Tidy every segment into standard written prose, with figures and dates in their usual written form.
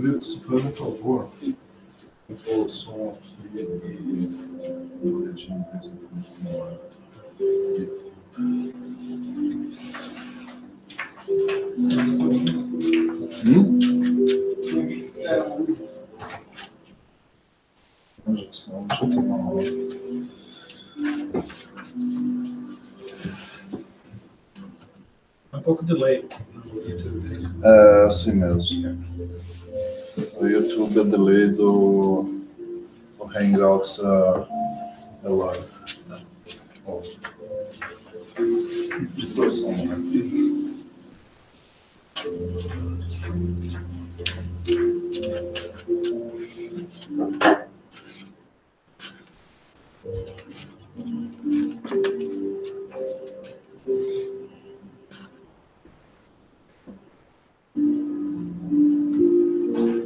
Vitor, se faz um favor, controla o som aqui e o boletim mesmo. Deixa eu tomar uma. Um pouco de delay. É assim mesmo. O YouTube é delay do Hangouts é live. Ó. Distorção, né?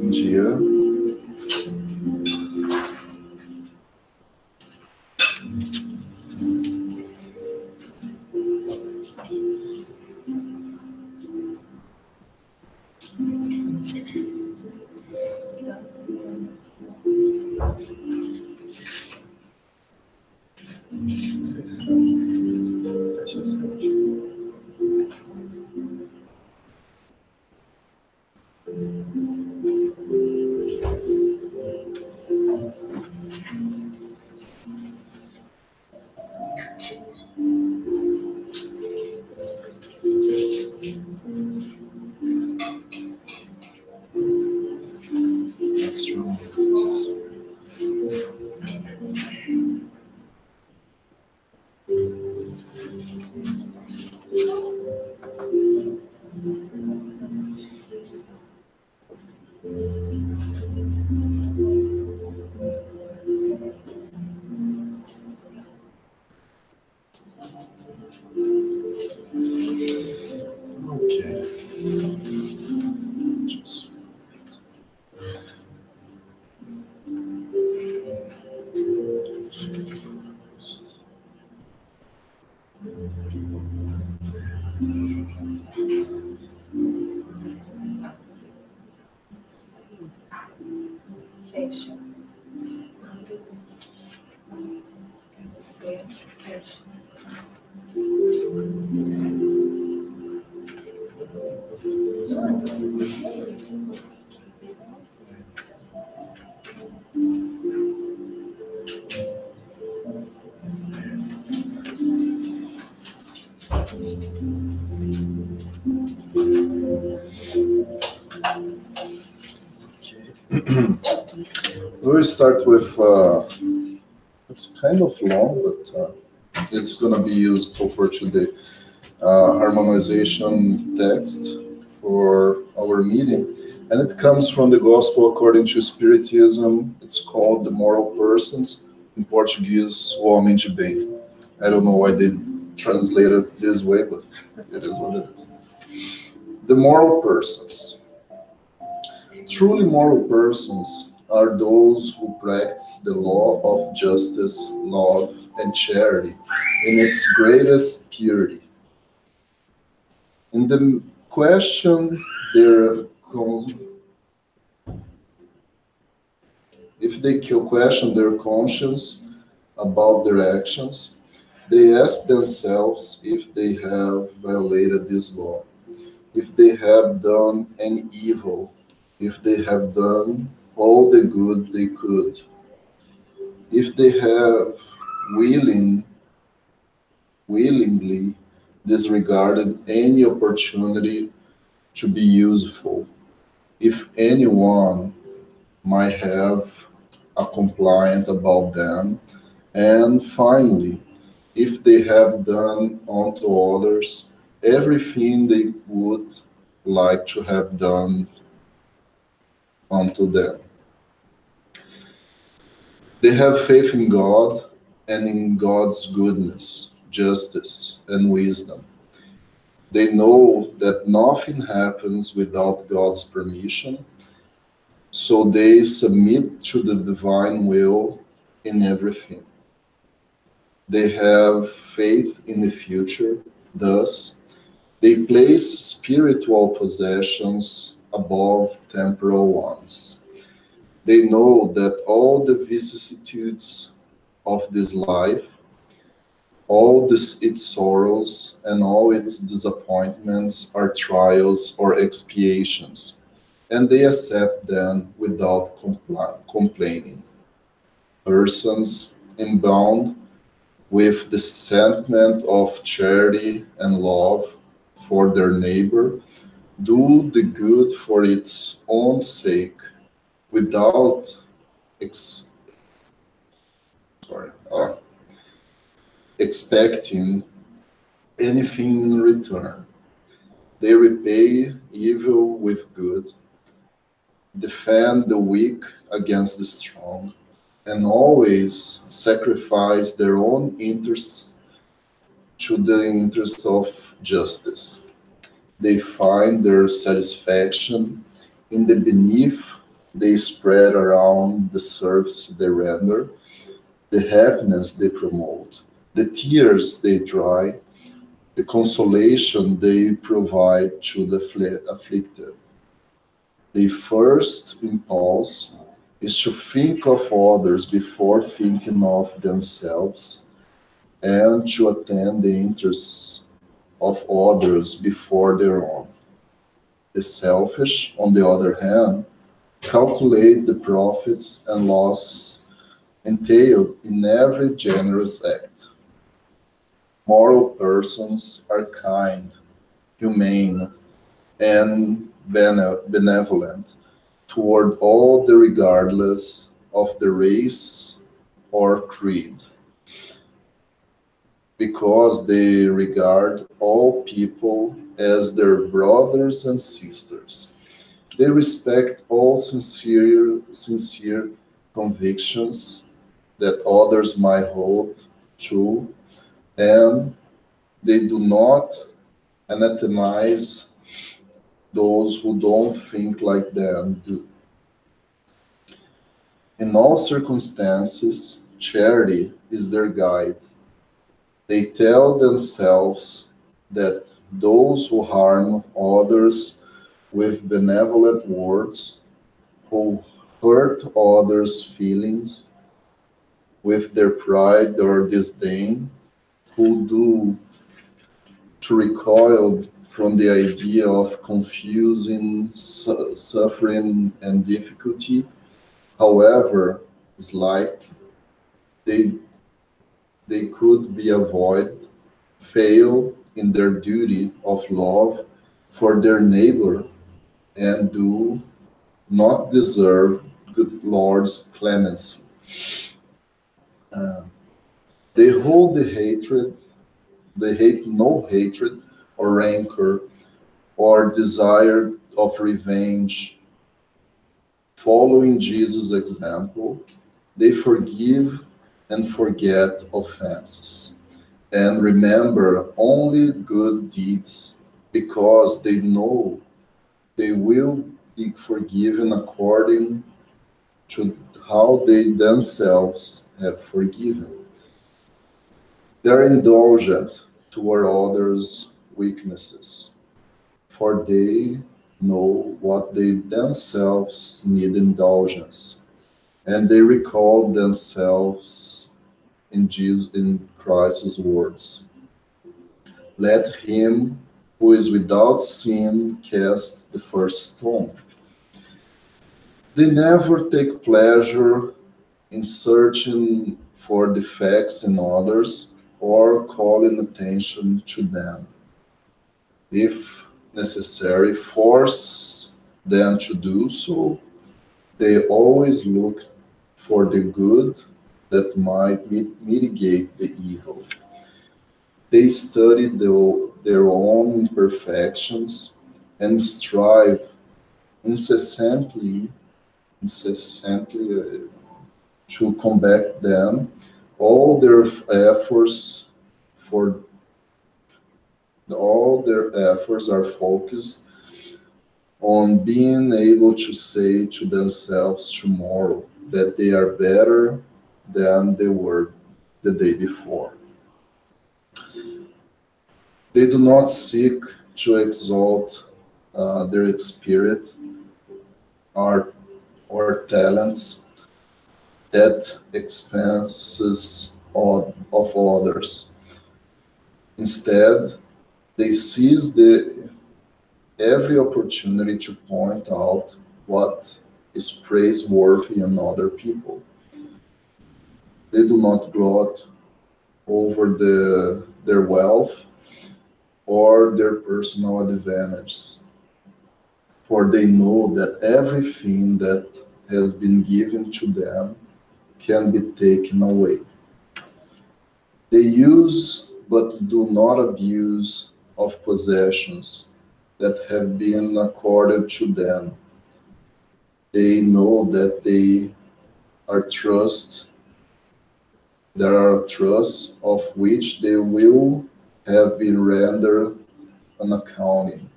Bom dia. Fecha assim. That's wrong. Okay. Just Fecha. Fecha. we'll start with, it's kind of long, but it's going to be useful for today. Harmonization text for our meeting. And it comes from the Gospel according to Spiritism. It's called The Moral Persons, in Portuguese, O Homem de Bem. I don't know why they translated it this way, but it is what it is. The moral persons. Truly moral persons are those who practice the law of justice, love, and charity in its greatest purity. In the question their if they question their conscience about their actions, they ask themselves if they have violated this law, if they have done any evil, if they have done all the good they could, if they have willing, willingly disregarded any opportunity to be useful, if anyone might have a complaint about them, and finally, if they have done unto others everything they would like to have done unto them. They have faith in God and in God's goodness, justice, and wisdom. They know that nothing happens without God's permission, so they submit to the divine will in everything. They have faith in the future, thus, they place spiritual possessions above temporal ones. They know that all the vicissitudes of this life, its sorrows, and all its disappointments are trials or expiations, and they accept them without complaining. Persons imbued with the sentiment of charity and love for their neighbor do the good for its own sake without ex- sorry, expecting anything in return. They repay evil with good, defend the weak against the strong, and always sacrifice their own interests to the interests of justice. They find their satisfaction in the belief they spread around the service they render, the happiness they promote, the tears they dry, the consolation they provide to the afflicted. The first impulse is to think of others before thinking of themselves and to attend the interests of others before their own. The selfish, on the other hand, calculate the profits and losses entailed in every generous act. Moral persons are kind, humane, and benevolent toward all the regardless of the race or creed, because they regard all people as their brothers and sisters. They respect all sincere convictions that others might hold true, and they do not anathemize those who don't think like them do. In all circumstances, charity is their guide. They tell themselves that those who harm others with benevolent words, who hurt others' feelings with their pride or disdain, who do to recoil from the idea of confusing suffering and difficulty, however slight they, they could be avoided, fail in their duty of love for their neighbor, and do not deserve good Lord's clemency. Uh, they hold the hatred, they hate no hatred or rancor or desire of revenge. Following Jesus' example, they forgive and forget offenses and remember only good deeds because they know they will be forgiven according to how they themselves have forgiven. They're indulgent toward others' weaknesses, for they know what they themselves need indulgence, and they recall themselves in Christ's words. Let him who is without sin cast the first stone. They never take pleasure in searching for defects in others or calling attention to them. If necessary, force them to do so. They always look for the good that might mitigate the evil. They study their own imperfections and strive incessantly to combat them. All their efforts for all their efforts are focused on being able to say to themselves tomorrow that they are better than they were the day before. They do not seek to exalt their spirit, art, or talents at expenses of others. Instead, they seize every opportunity to point out what is praiseworthy in other people. They do not gloat over their wealth or their personal advantages, for they know that everything that has been given to them can be taken away. They use but do not abuse of possessions that have been accorded to them. They know that they are trust, there are trusts of which they will have been rendered an accounting,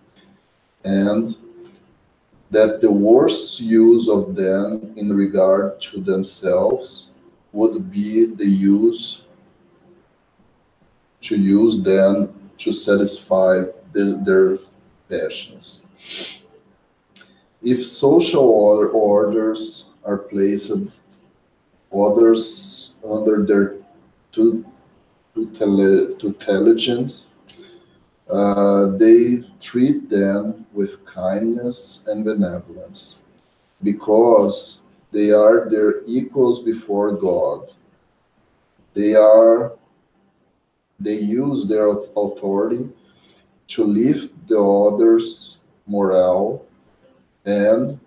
and that the worst use of them in regard to themselves would be the use to use them to satisfy their passions. If social orders are placed others under their tu- tutelage, they treat them with kindness and benevolence because they are their equals before God. They are they use their authority to lift the others' morale and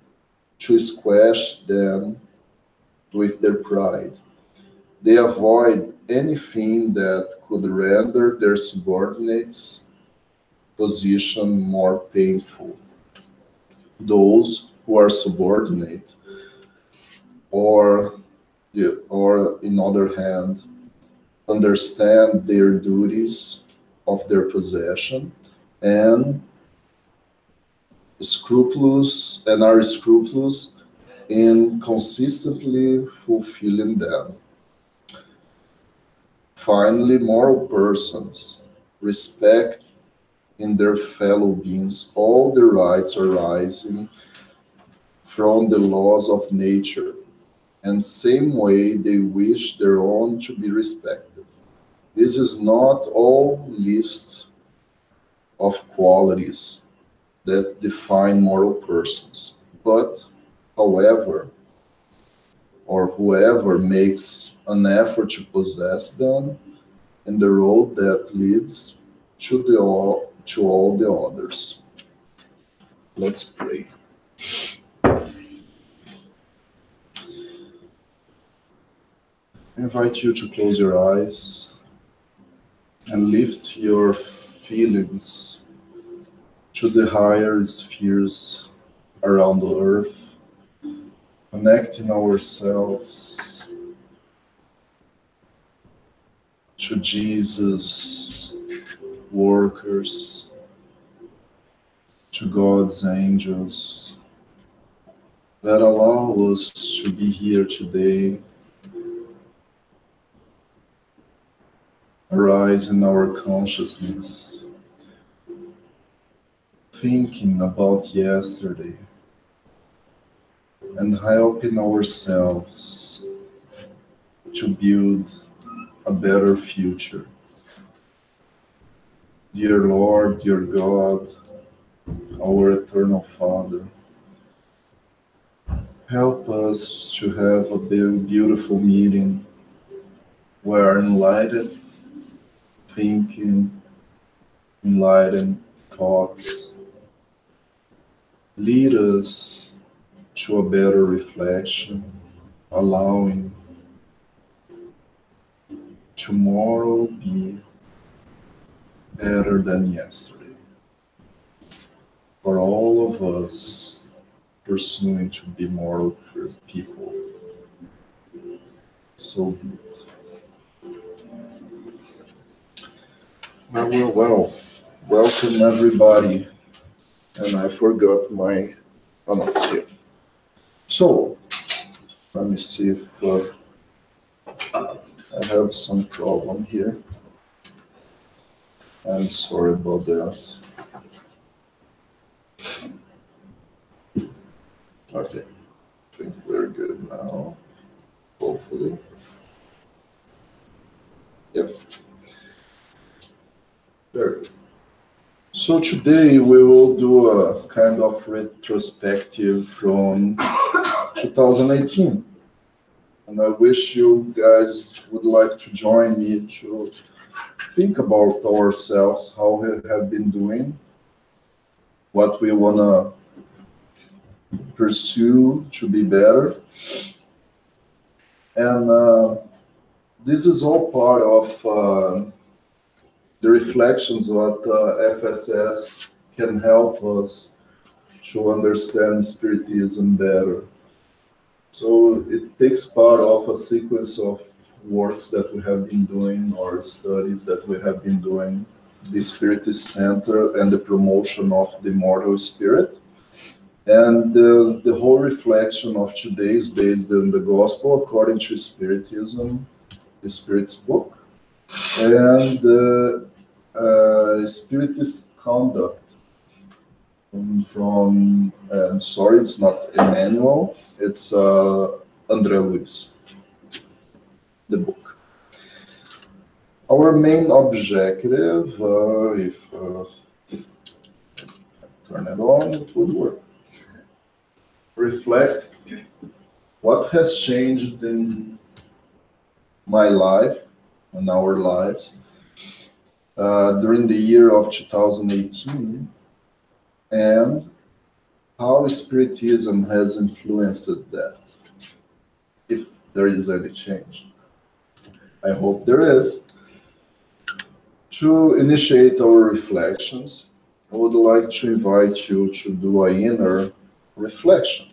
to squash them with their pride. They avoid anything that could render their subordinates' position more painful. Those who are subordinate, or, or in other hand, understand their duties of their possession and are scrupulous in consistently fulfilling them. Finally, moral persons respect in their fellow beings all the rights arising from the laws of nature, and same way they wish their own to be respected. This is not all list of qualities that define moral persons, but however or whoever makes an effort to possess them in the road that leads to all the others. Let's pray. I invite you to close your eyes and lift your feelings to the higher spheres around the earth, connecting ourselves to Jesus, workers, to God's angels that allow us to be here today, arise in our consciousness, thinking about yesterday and helping ourselves to build a better future. Dear Lord, dear God, our eternal Father, help us to have a beautiful meeting where enlightened thinking, enlightened thoughts lead us to a better reflection, allowing tomorrow be better than yesterday. For all of us pursuing to be moral people, so be it. Well, welcome everybody. And I forgot my notes here. So, let me see if I have some problem here. I'm sorry about that. Okay, I think we're good now, hopefully. Yep. Very good. So today we will do a kind of retrospective from 2018. And I wish you guys would like to join me to think about ourselves, how we have been doing, what we want to pursue to be better. And this is all part of the reflections that FSS can help us to understand Spiritism better. So it takes part of a sequence of works that we have been doing, or studies that we have been doing, the Spiritist Center and the promotion of the immortal spirit. And the whole reflection of today is based on the Gospel according to Spiritism, the Spirit's book, and Spiritist conduct from sorry, it's not Emmanuel, it's André Luiz, the book. Our main objective, if I turn it on, it would work. Reflect what has changed in my life and our lives during the year of 2018, and how Spiritism has influenced that, if there is any change. I hope there is. To initiate our reflections, I would like to invite you to do an inner reflection.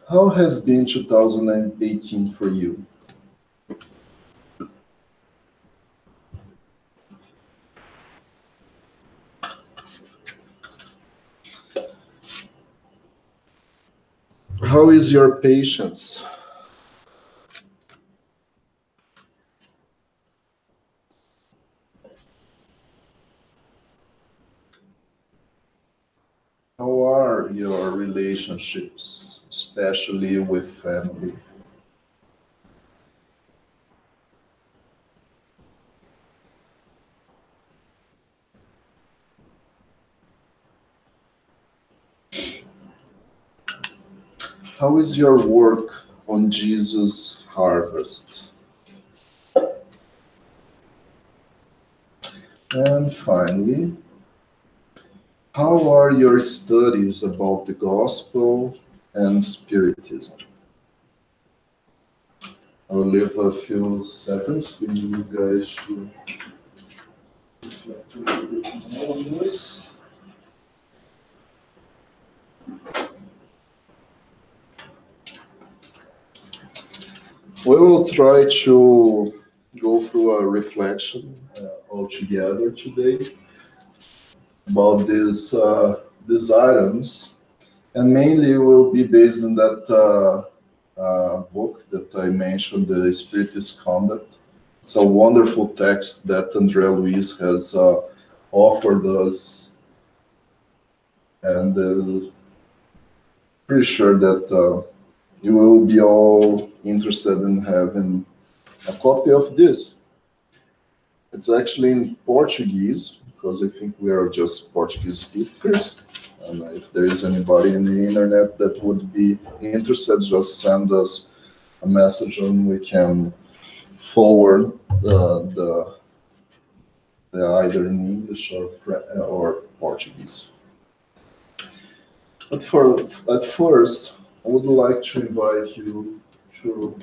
How has been 2018 for you? How is your patience? How are your relationships, especially with family? How is your work on Jesus' harvest? And finally, how are your studies about the gospel and Spiritism? I'll leave a few seconds for you guys to reflect a little bit more on this. We will try to go through a reflection all together today. about these items, and mainly will be based on that book that I mentioned, the Spiritist Conduct. It's a wonderful text that Andrea Luiz has offered us, and pretty sure that you will be all interested in having a copy of this. It's actually in Portuguese, because I think we are just Portuguese speakers. And if there is anybody in the internet that would be interested, just send us a message and we can forward the either in English or Portuguese. But at first, I would like to invite you to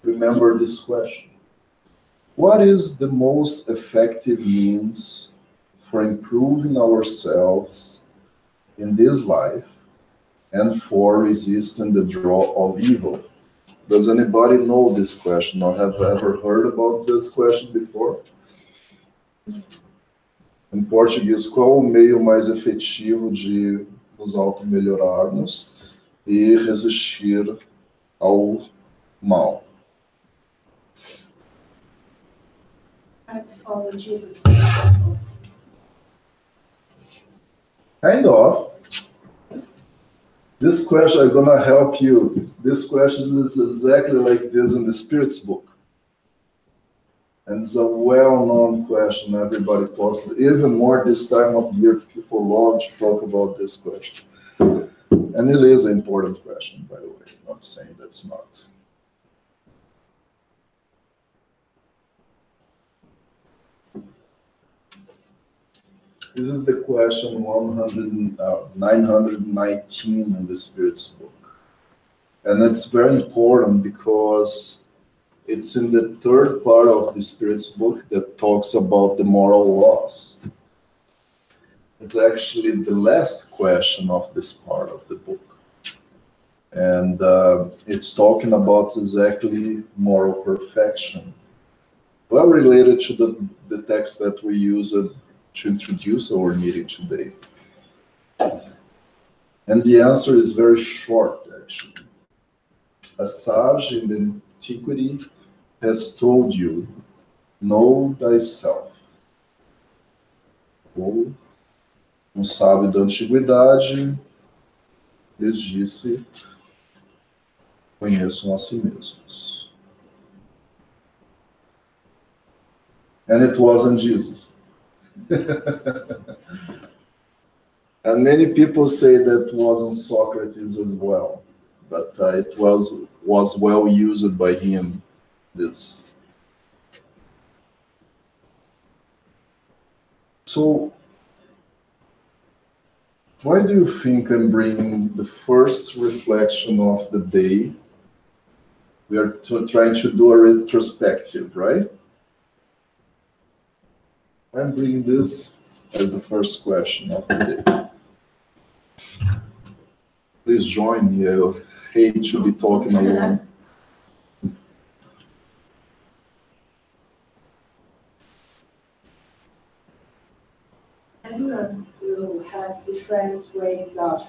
remember this question. What is the most effective means for improving ourselves in this life and for resisting the draw of evil? Does anybody know this question or have ever heard about this question before? Em português, qual o meio mais efetivo de nos auto-melhorarmos e resistir ao mal? Try to follow Jesus. Kind of. This question, I'm gonna help you. This question is exactly like this in the Spirits book. And it's a well-known question, everybody talks, even more this time of year, people love to talk about this question. And it is an important question, by the way, I'm not saying that's not. This is the question 919 in the Spirits book. And it's very important because it's in the third part of the Spirits book that talks about the moral laws. It's actually the last question of this part of the book. And it's talking about exactly moral perfection. Well related to the text that we used to introduce our meeting today. And the answer is very short, actually. A sage in the antiquity has told you, know thyself. Ou sábio da antiguidade lhes disse, conheçam a si mesmos. And it wasn't Jesus. And many people say that wasn't Socrates as well, but it was well used by him. This. So, why do you think I'm bringing the first reflection of the day? We are trying to do a retrospective, right? I'm bringing this as the first question of the day. Please join me. I hate to be talking alone. Everyone will have different ways of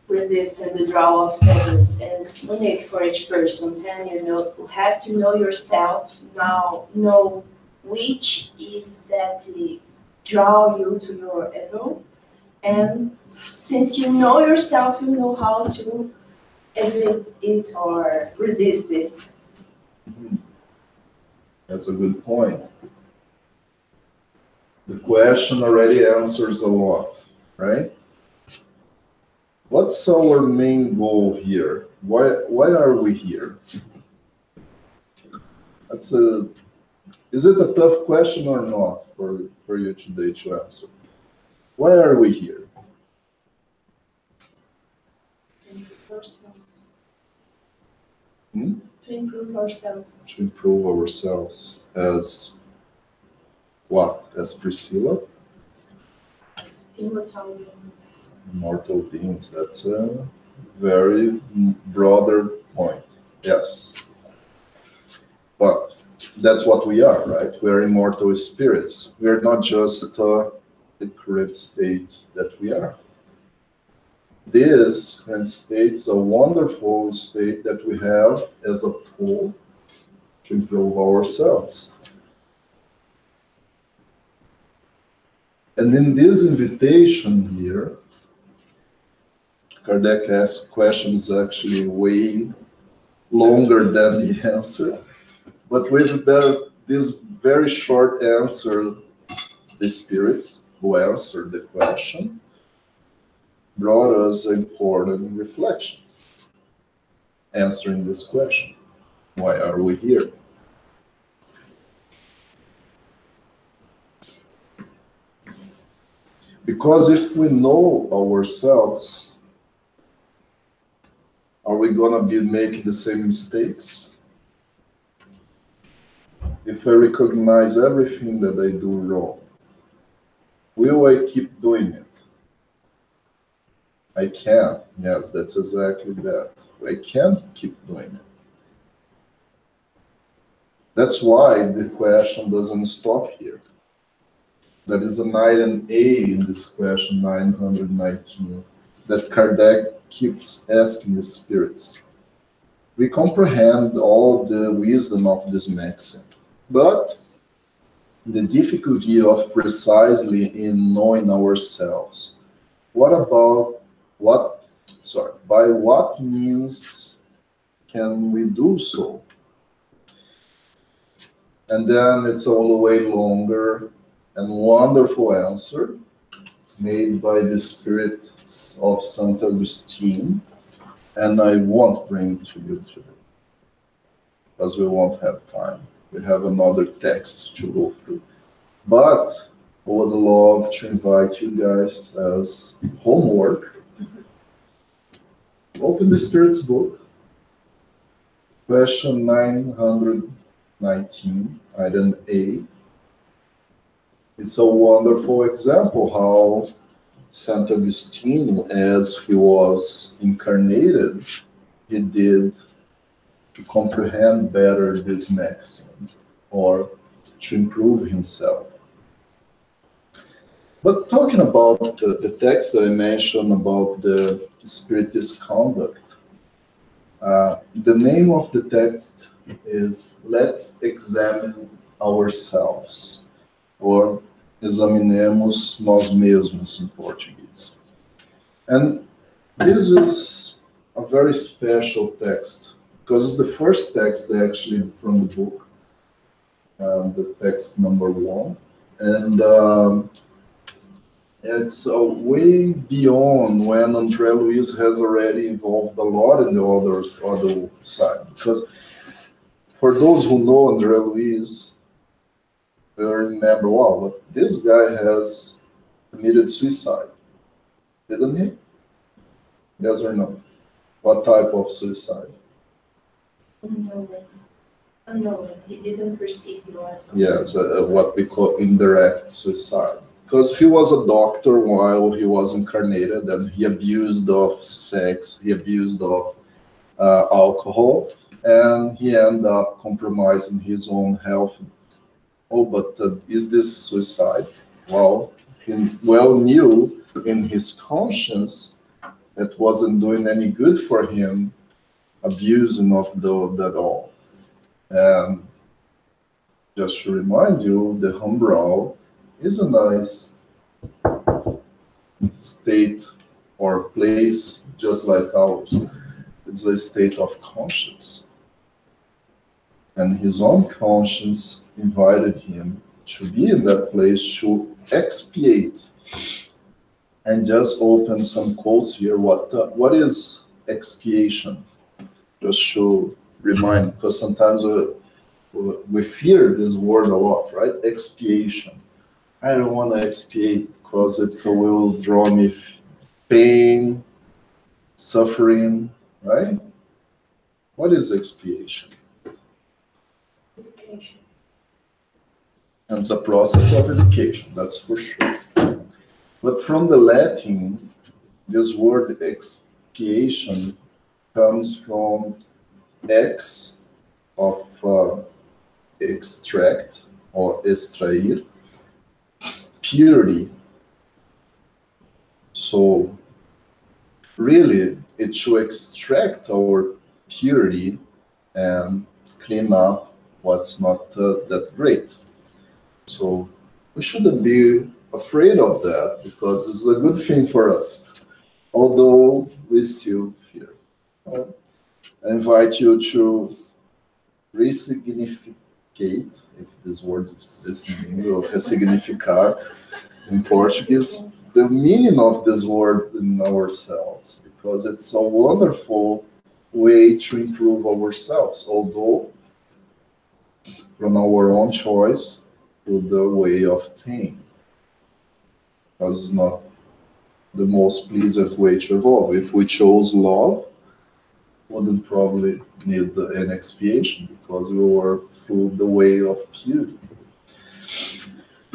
resisting the draw of evil. It's unique for each person. Then you have to know yourself, now know which is that draw you to your evil. And since you know yourself, you know how to evade it or resist it. That's a good point. The question already answers a lot, right? What's our main goal here? Why are we here? Is it a tough question or not for you today to answer? Why are we here? To improve ourselves. Hmm? To improve ourselves. To improve ourselves as what? As Priscilla? As immortal beings. Immortal beings. That's a very broader point. Yes. But that's what we are, right? We are immortal spirits. We are not just the current state that we are. This current state is a wonderful state that we have as a tool to improve ourselves. And in this invitation here, Kardec asked questions actually way longer than the answer. But with this very short answer, the spirits who answered the question brought us important reflection, answering this question. Why are we here? Because if we know ourselves, are we gonna be making the same mistakes? If I recognize everything that I do wrong, will I keep doing it? I can. Yes, that's exactly that. I can keep doing it. That's why the question doesn't stop here. There is an item A in this question 919 that Kardec keeps asking the spirits. We comprehend all the wisdom of this maxim, but the difficulty of precisely in knowing ourselves. By what means can we do so? And then it's all the way longer and wonderful answer made by the spirit of Saint Augustine, and I won't bring it to you today because we won't have time. We have another text to go through. But I would love to invite you guys as homework. Open the Spirit's book, question 919, item A. It's a wonderful example how Saint Augustine, as he was incarnated, he did to comprehend better this maxim or to improve himself. But talking about the text that I mentioned about the Spiritist conduct, the name of the text is Let's Examine Ourselves, or Examinemos Nós Mesmos in Portuguese. And this is a very special text because it's the first text actually from the book, the text number 1. And it's way beyond when André Luiz has already involved a lot in the other side. Because for those who know André Luiz, they'll remember, wow, but this guy has committed suicide, didn't he? Yes or no? What type of suicide? Unknown. He didn't perceive he was. Yes, what we call indirect suicide. Because he was a doctor while he was incarnated, and he abused of sex, he abused of alcohol, and he ended up compromising his own health. Oh, but is this suicide? Well, he well knew in his conscience that wasn't doing any good for him, abusing of that all. And just to remind you, the umbral is a nice state or place just like ours. It's a state of conscience. And his own conscience invited him to be in that place to expiate. And just open some quotes here. What is expiation? Just to remind, because sometimes we fear this word a lot, right? Expiation. I don't want to expiate because it will draw me pain, suffering, right? What is expiation? Education. And it's a process of education, that's for sure. But from the Latin, this word expiation comes from ex of extract or extrair, purity, So really, it should extract our purity and clean up what's not that great. So we shouldn't be afraid of that because it's a good thing for us, although we still fear. I invite you to resignificate, if this word exists in English, resignificar in Portuguese, the meaning of this word in ourselves, because it's a wonderful way to improve ourselves, although from our own choice to the way of pain, because it's not the most pleasant way to evolve. If we chose love, wouldn't probably need an expiation because we were through the way of purity.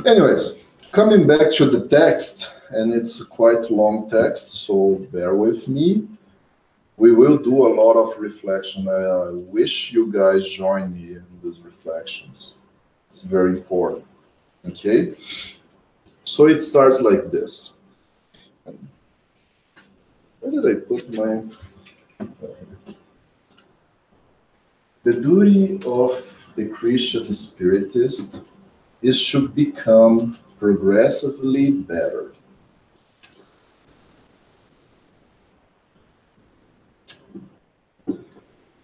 Anyways, coming back to the text, and it's a quite long text, so bear with me. We will do a lot of reflection. I wish you guys join me in these reflections. It's very important. Okay? So it starts like this. Where did I put my... The duty of the Christian Spiritist is to become progressively better.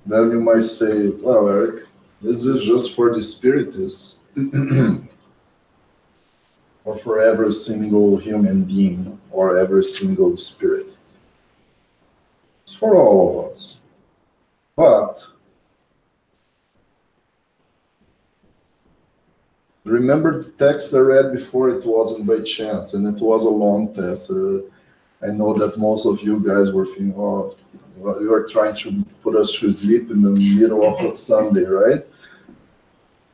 Then you might say, well, Eric, this is just for the Spiritists or for every single human being or every single spirit. It's for all of us. But remember the text I read before, it wasn't by chance, and it was a long text. I know that most of you guys were thinking, oh, you are trying to put us to sleep in the middle of a Sunday, right?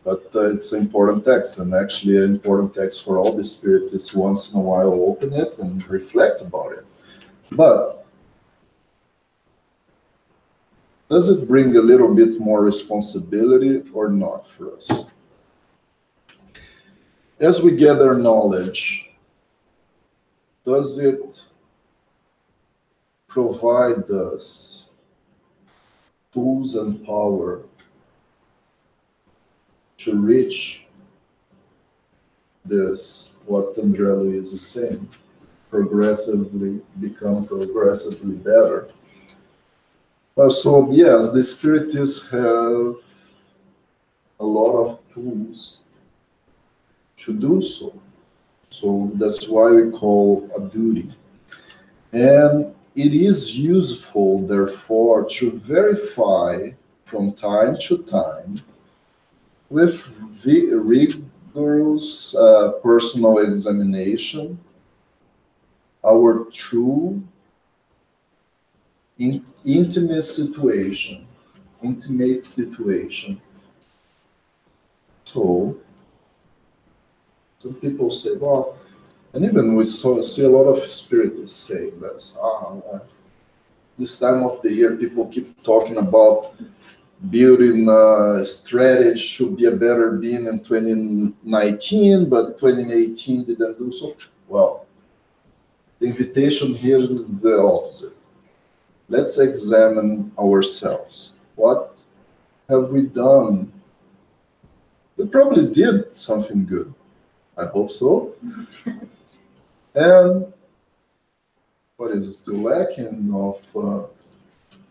But it's an important text, and actually an important text for all the spiritists. Once in a while open it and reflect about it. But does it bring a little bit more responsibility or not for us? As we gather knowledge, does it provide us tools and power to reach this, what Andrea Luiz is saying, become progressively better? Well, so yes, the Spiritists have a lot of tools to do so. So that's why we call a duty. And it is useful, therefore, to verify from time to time with rigorous personal examination our true intimate situation. So some people say, well, and even we see a lot of spiritists saying this. This time of the year, people keep talking about building a strategy should be a better being in 2019, but 2018 didn't do so. Well, the invitation here is the opposite. Let's examine ourselves. What have we done? We probably did something good. I hope so. And what is still lacking of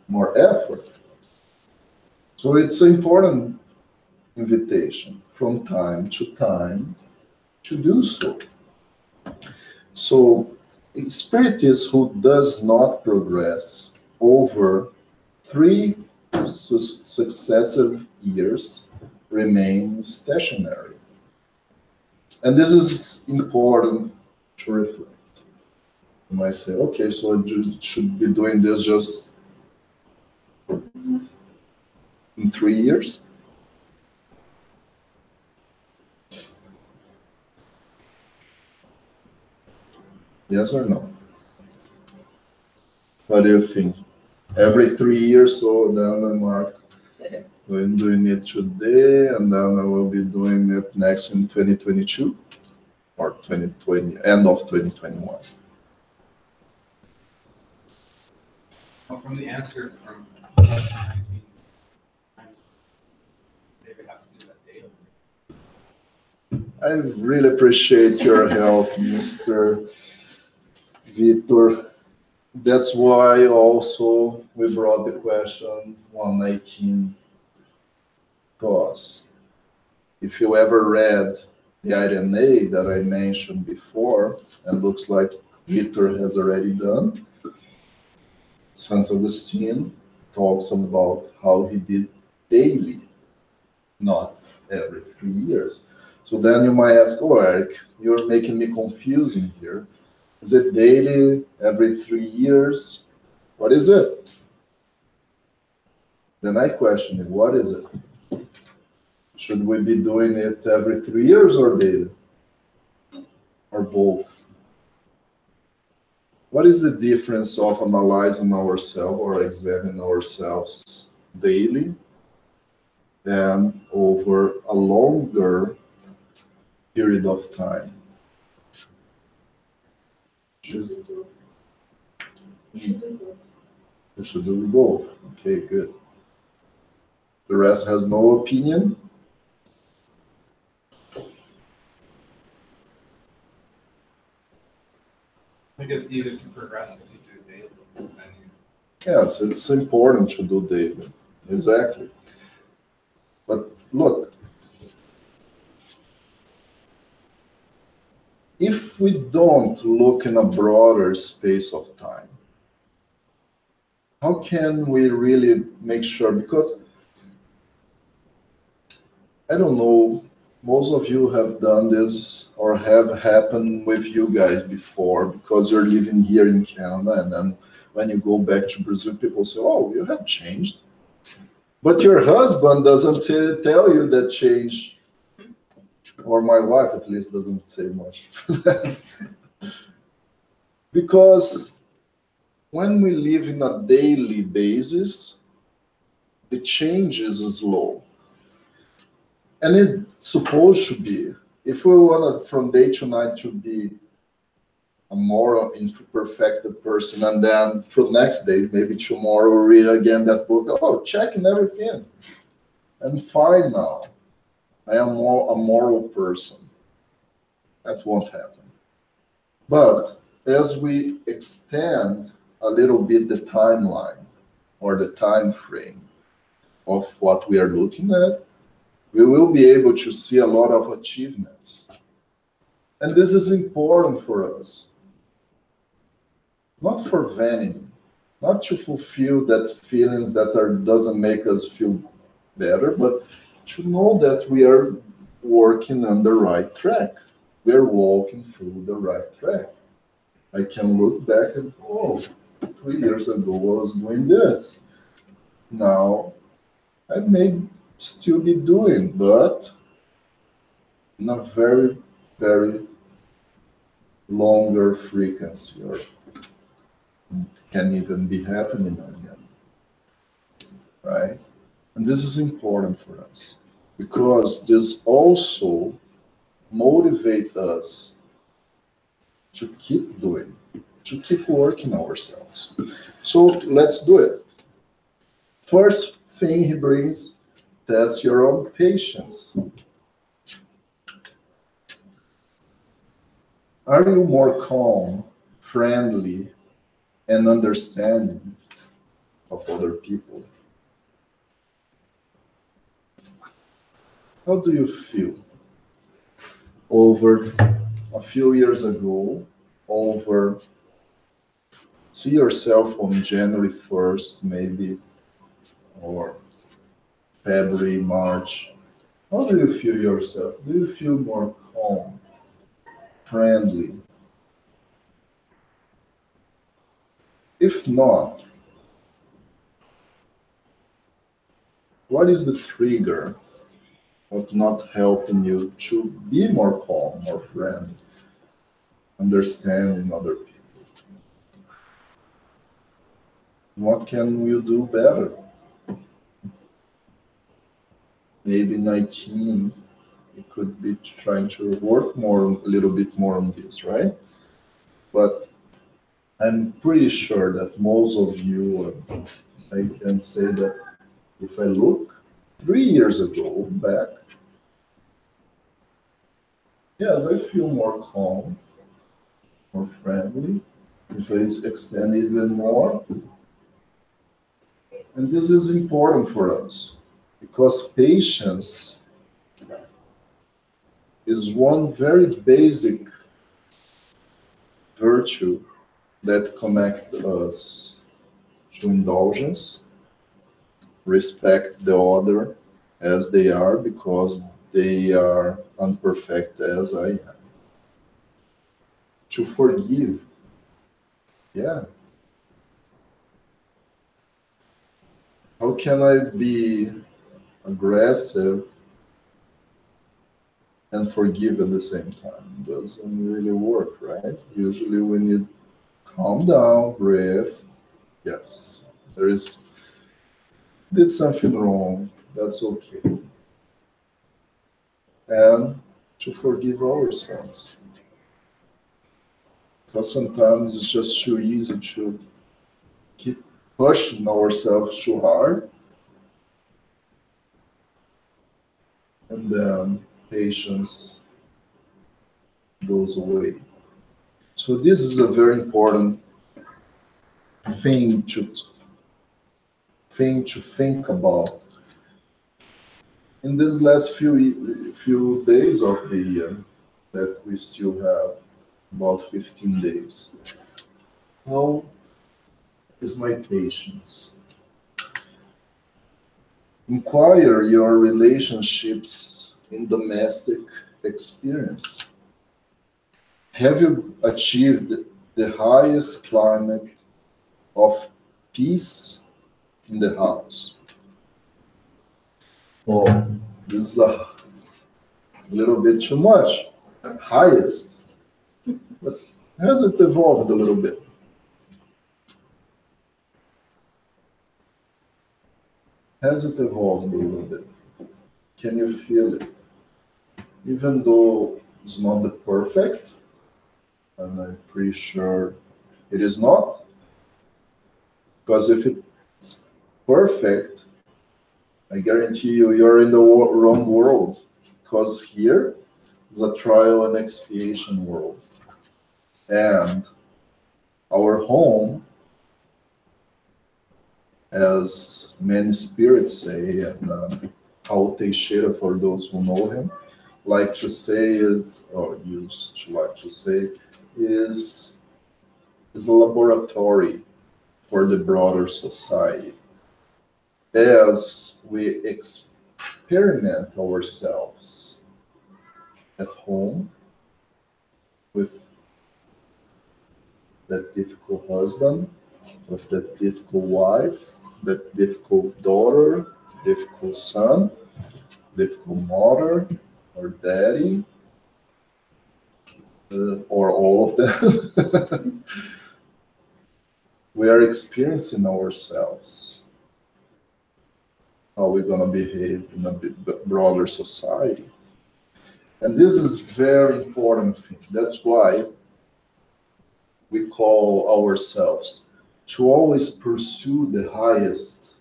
more effort? So it's an important invitation from time to time to do so. So a spiritist who does not progress over 3 successive years remains stationary. And this is important to reflect. You might say, okay, so I should be doing this just in 3 years? Yes or no? What do you think? Every 3 years, so then I mark, I'm doing it today, and then I will be doing it next in 2022 or 2020, end of 2021. Well, from the answer from question 19, David has to do that daily. I really appreciate your help, Mr. Victor. That's why also we brought the question 119, because if you ever read the item A that I mentioned before, and looks like Victor has already done, St. Augustine talks about how he did daily, not every 3 years. So then you might ask, oh, Eric, you're making me confusing here. Is it daily, every 3 years? What is it? Then I question it, what is it? Should we be doing it every 3 years or daily? Or both? What is the difference of analyzing ourselves or examining ourselves daily and over a longer period of time? You should do both. You should do both. Okay, good. The rest has no opinion. I think it's easier to progress if you do it daily. Because then you, Yes, it's important to do daily. Exactly. But look, if we don't look in a broader space of time, how can we really make sure? Because I don't know, most of you have done this or have happened with you guys before because you're living here in Canada, and then when you go back to Brazil, people say, oh, you have changed. But your husband doesn't tell you that change, or my wife at least doesn't say much. Because when we live in a daily basis, the change is slow. And it's supposed to be. If we want from day to night to be a more imperfected person, and then from next day, maybe tomorrow, read again that book, oh, checking everything. I'm fine now. I am more a moral person. That won't happen. But as we extend a little bit the timeline or the time frame of what we are looking at, we will be able to see a lot of achievements. And this is important for us. Not for vanity, not to fulfill that feelings that doesn't make us feel better, but to know that we are working on the right track. We are walking through the right track. I can look back and, oh, 3 years ago I was doing this. Now I may still be doing, but in a very, very longer frequency, or can even be happening again, right? And this is important for us because this also motivates us to keep doing, to keep working ourselves. So let's do it. First thing he brings, test your own patience. Are you more calm, friendly, and understanding of other people? How do you feel over a few years ago, over, see yourself on January 1st, maybe, or February, March. How do you feel yourself? Do you feel more calm, friendly? If not, what is the trigger of not helping you to be more calm, more friendly, understanding other people? What can you do better? Maybe 19, you could be trying to work more, a little bit more on this, right? But I'm pretty sure that most of you, I can say that if I look 3 years ago back, yes, I feel more calm, more friendly. If I extend even more, and this is important for us because patience is one very basic virtue that connects us to indulgence, respect the other as they are because they are unperfect as I am. To forgive, yeah. How can I be aggressive and forgive at the same time? Doesn't really work, right? Usually we need calm down, breathe. Yes, there is did something wrong. That's okay, and to forgive ourselves because sometimes it's just too easy to keep pushing ourselves too hard, and then patience goes away. So this is a very important thing to think about in these last few days of the year that we still have about 15 days. How is my patience? Inquire your relationships in domestic experience. Have you achieved the highest climate of peace in the house? Oh, this is a little bit too much. Highest. But has it evolved a little bit? Has it evolved a little bit? Can you feel it? Even though it's not the perfect, and I'm pretty sure it is not, because if it's perfect, I guarantee you you're in the wrong world, because here is a trial and expiation world. And our home, as many spirits say, and Raul Teixeira, for those who know him, like to say is, or used to like to say, is is a laboratory for the broader society. As we experiment ourselves at home with that difficult husband, with that difficult wife, that difficult daughter, difficult son, difficult mother, or daddy, or all of them, we are experiencing ourselves, how we're going to behave in a bit broader society. And this is very important thing. That's why we call ourselves to always pursue the highest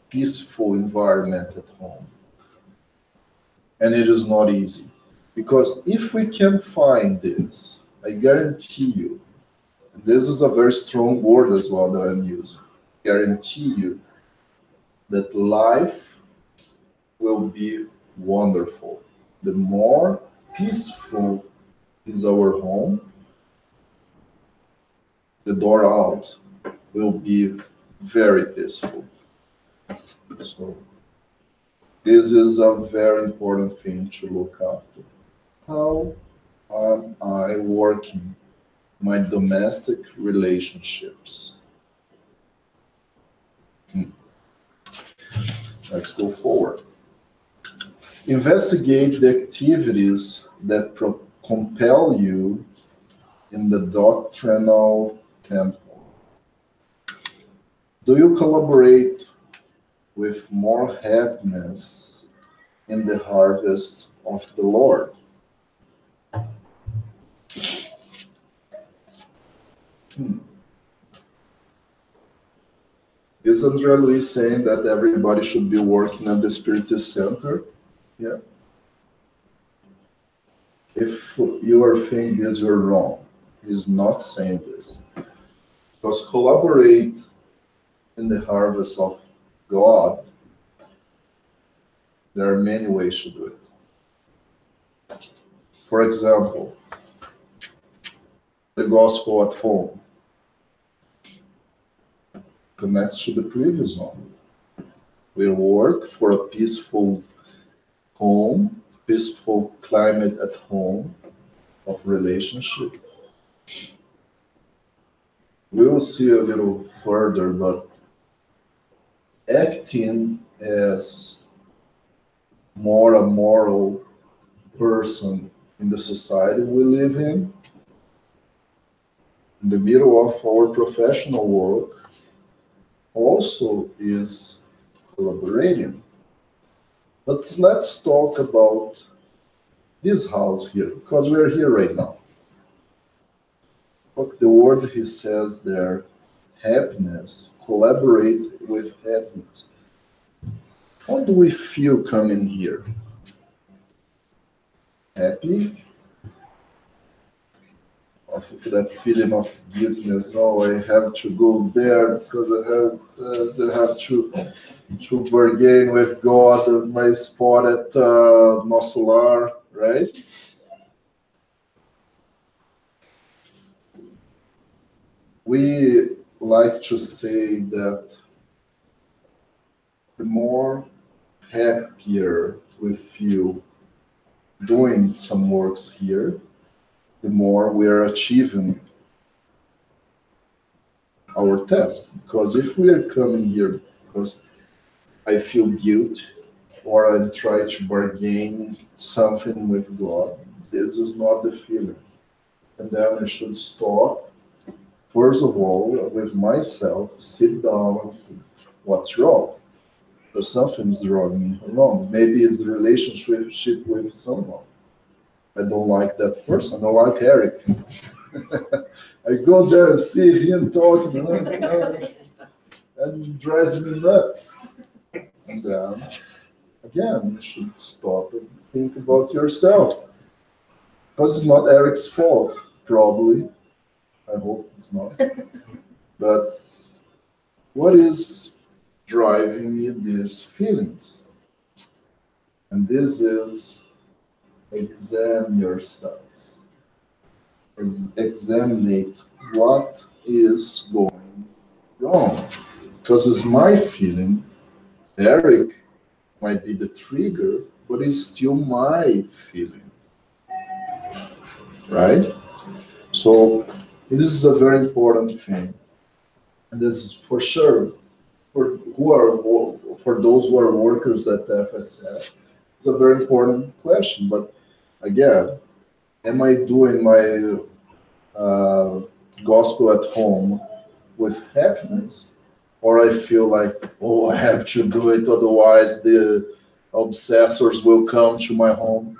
peaceful environment at home. And it is not easy. Because if we can find this, I guarantee you, this is a very strong word as well that I'm using. Guarantee you that life will be wonderful. The more peaceful is our home, the door out will be very peaceful. So this is a very important thing to look after. How am I working my domestic relationships? Hmm. Let's go forward. Investigate the activities that compel you in the doctrinal temple. Do you collaborate with more happiness in the harvest of the Lord? Is Andrea Luis saying that everybody should be working at the Spiritist Center? Yeah. If you are thinking this, you're wrong. He's not saying this. Because collaborate in the harvest of God, there are many ways to do it. For example, the gospel at home connects to the previous one. We work for a peaceful home, peaceful climate at home of relationship. We will see a little further, but acting as more a moral person in the society we live in the middle of our professional work, also is collaborating. But let's talk about this house here, because we're here right now. Look, the word he says there, happiness, collaborate with happiness. How do we feel coming here? Happy? Of that feeling of guiltiness. No, I have to go there because I have to bargain with God my spot at Nosso Lar, right? We like to say that the more happier we feel doing some works here, the more we are achieving our task. Because if we are coming here because I feel guilt or I try to bargain something with God, this is not the feeling. And then I should stop, first of all, with myself, sit down and think, what's wrong? Because something's wrong. Maybe it's the relationship with someone. I don't like that person. I don't like Eric. I go there and see him talking, and it drives me nuts. And then, again, you should stop and think about yourself. Because it's not Eric's fault, probably. I hope it's not. But what is driving me these feelings? And this is examine yourselves. Examine what is going wrong. Because it's my feeling. Eric might be the trigger, but it's still my feeling. Right? So this is a very important thing. And this is for sure for those who are workers at the FSS. It's a very important question. But again, am I doing my gospel at home with happiness? Or I feel like, oh, I have to do it, otherwise the obsessors will come to my home.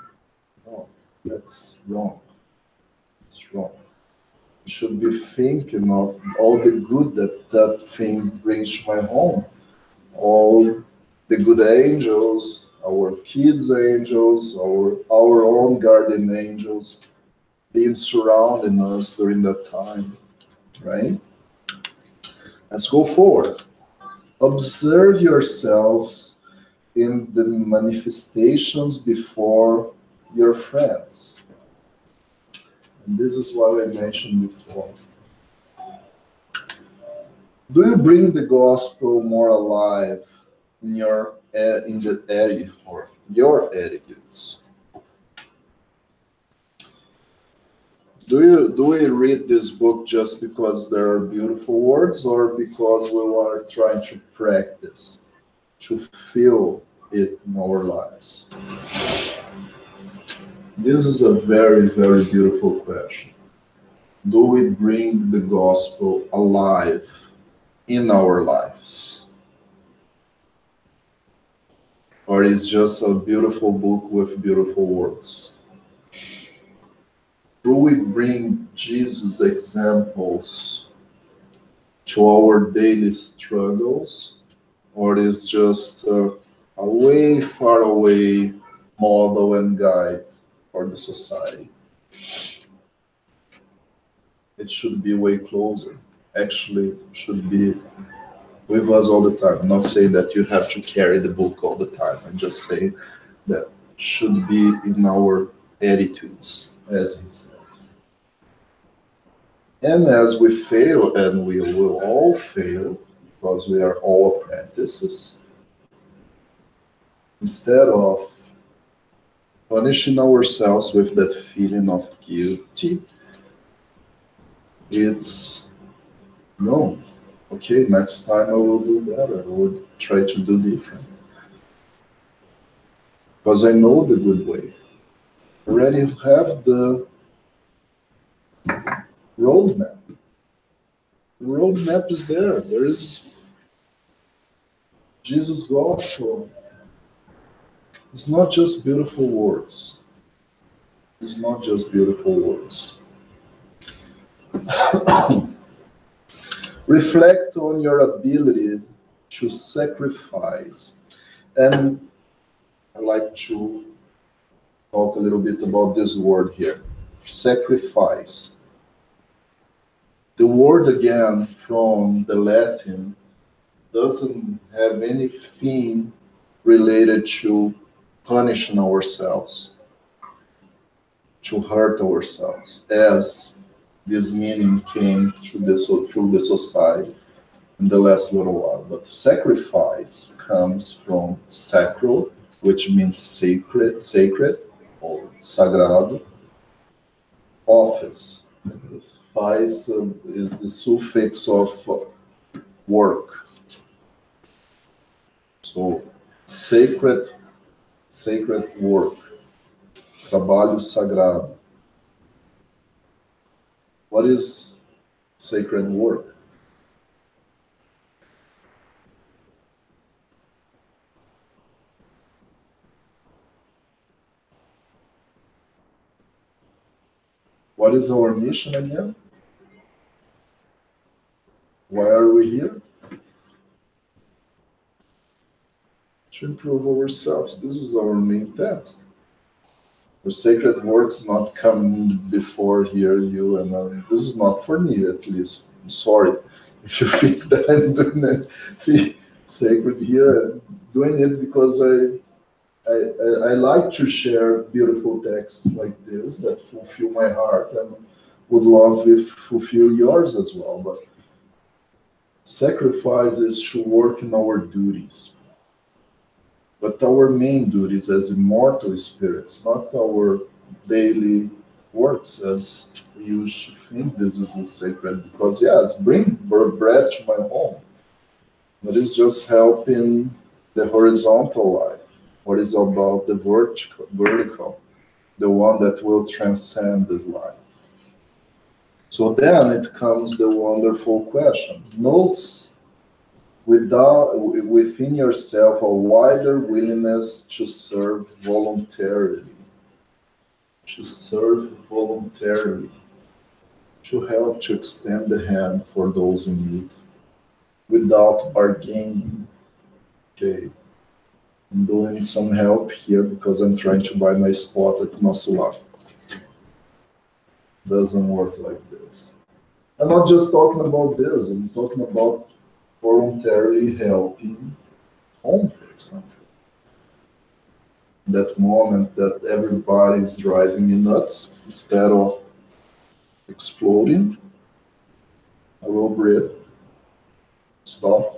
No, that's wrong. It's wrong. You should be thinking of all the good that thing brings to my home. All the good angels, our kids' angels, our own guardian angels being surrounding us during that time, right? Let's go forward. Observe yourselves in the manifestations before your friends. And this is what I mentioned before. Do you bring the gospel more alive in your attitudes? Do we read this book just because there are beautiful words, or because we are trying to practice, to feel it in our lives? This is a very, very beautiful question. Do we bring the gospel alive in our lives? Or is just a beautiful book with beautiful words? Do we bring Jesus' examples to our daily struggles, or is just a way far away model and guide for the society? It should be way closer. Actually, should be with us all the time. I'm not saying that you have to carry the book all the time. I'm just saying that should be in our attitudes, as he said. And as we fail, and we will all fail, because we are all apprentices, instead of punishing ourselves with that feeling of guilty, it's no, okay, next time I will do better, I will try to do different. Because I know the good way. I already have the roadmap. The roadmap is there. There is Jesus' gospel. It's not just beautiful words. It's not just beautiful words. Reflect on your ability to sacrifice. And I like to talk a little bit about this word here, sacrifice. The word again from the Latin doesn't have anything related to punishing ourselves, to hurt ourselves, as this meaning came through the society in the last little while. But sacrifice comes from sacro, which means sacred or sagrado, office. Faz is the suffix of work. So sacred work, trabalho sagrado. What is sacred work? What is our mission again? Why are we here? To improve ourselves. This is our main task. The sacred works not come before here, you and this is not for me, at least. I'm sorry if you think that I'm doing it sacred here. I'm doing it because I like to share beautiful texts like this that fulfill my heart, and would love if fulfill yours as well. But sacrifice is to work in our duties. But our main duties as immortal spirits, not our daily works as we used to think this is the sacred. Because yes, bring bread to my home, but it's just helping the horizontal life. What is about the vertical, the one that will transcend this life. So then it comes the wonderful question. Notes within yourself a wider willingness to serve voluntarily. To serve voluntarily. To help to extend the hand for those in need. Without bargaining. Okay. I'm doing some help here because I'm trying to buy my spot at Nosso Doesn't work like this. I'm not just talking about this, I'm talking about voluntarily helping home, for example. That moment that everybody is driving me nuts, instead of exploding, I will breathe, stop.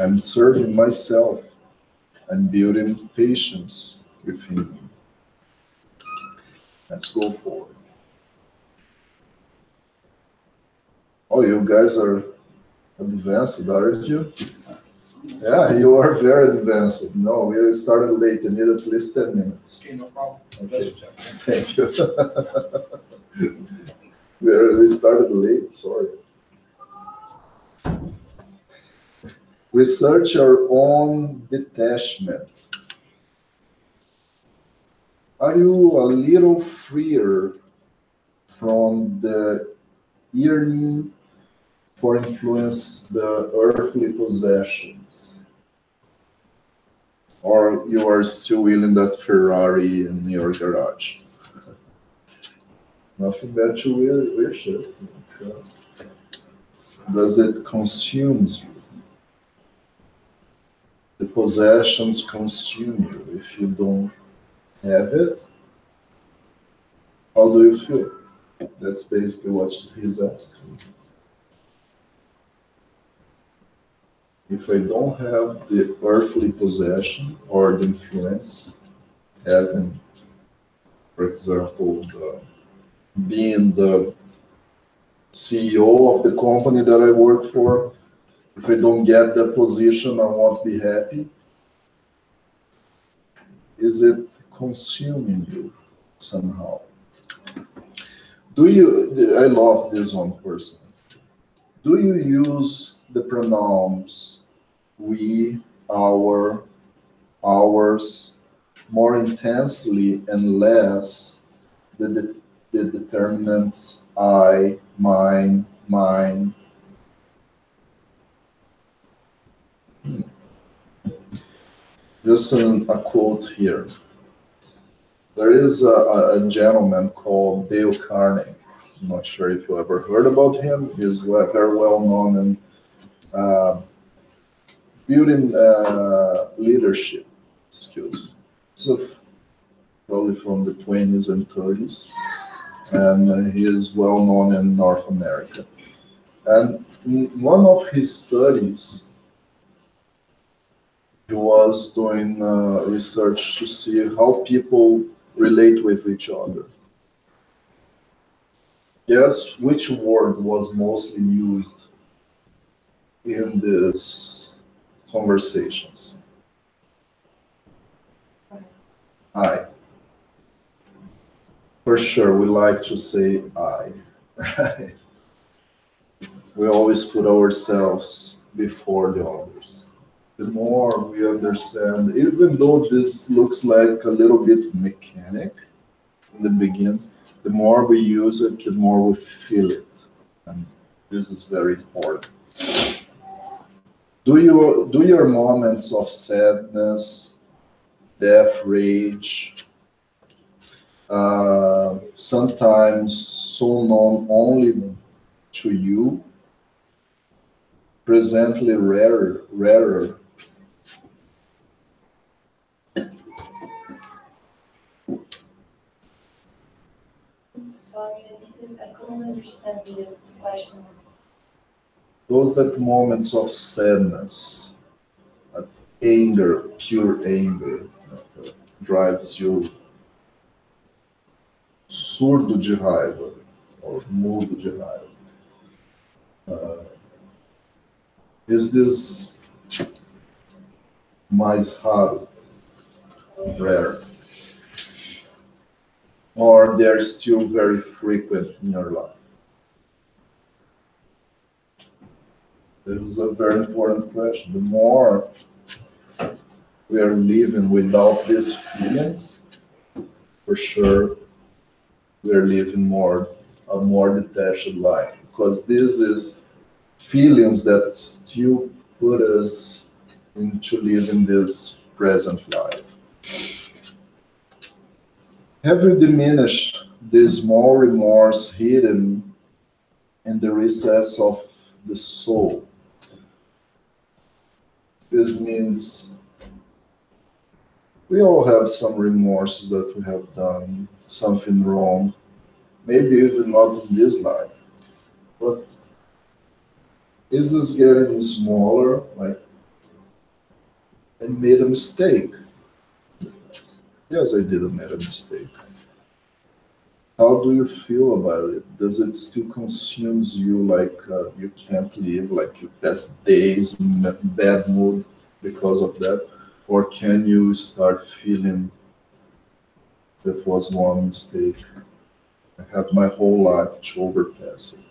I'm serving myself. I'm building patience within me. Let's go forward. Oh, you guys are advanced, aren't you? Yeah, you are very advanced. No, we started late. You need at least 10 minutes. Okay, no problem. Okay. Thank you. We started late, sorry. Research your own detachment. Are you a little freer from the yearning for influence the earthly possessions? Or you are still willing that Ferrari in your garage? Nothing that you wish it. Does it consume you? The possessions consume you. If you don't have it, how do you feel? That's basically what he's asking. If I don't have the earthly possession or the influence, having, for example, being the CEO of the company that I work for, if I don't get that position, I won't be happy. Is it consuming you somehow? I love this one person. Do you use the pronouns we, our, ours more intensely and less the determinants I, mine, mine? Just a quote here. There is a gentleman called Dale Carnegie. I'm not sure if you ever heard about him. He's very well known in building leadership skills. So probably from the 20s and 30s. And he is well known in North America. And in one of his studies, he was doing research to see how people relate with each other. Guess which word was mostly used in these conversations? I. For sure, we like to say I. Right? We always put ourselves before the others. The more we understand, even though this looks like a little bit mechanic in the beginning, the more we use it, the more we feel it. And this is very important. Do your moments of sadness, death, rage, sometimes so known only to you, presently rarer. I'm sorry, I couldn't understand the question. Those that moments of sadness, anger, pure anger, that drives you surdo de raiva, or mudo de raiva. Is this mais raro, rare? Or they're still very frequent in your life? This is a very important question. The more we are living without these feelings, for sure, we are living a more detached life, because this is feelings that still put us into living this present life. Have you diminished the small remorse hidden in the recess of the soul? This means we all have some remorses that we have done something wrong, maybe even not in this life, but is this getting smaller? Like, I made a mistake. Yes, I did make a mistake. How do you feel about it? Does it still consume you like you can't live, like you pass days in a bad mood because of that? Or can you start feeling that was one mistake? I had my whole life to overpass it.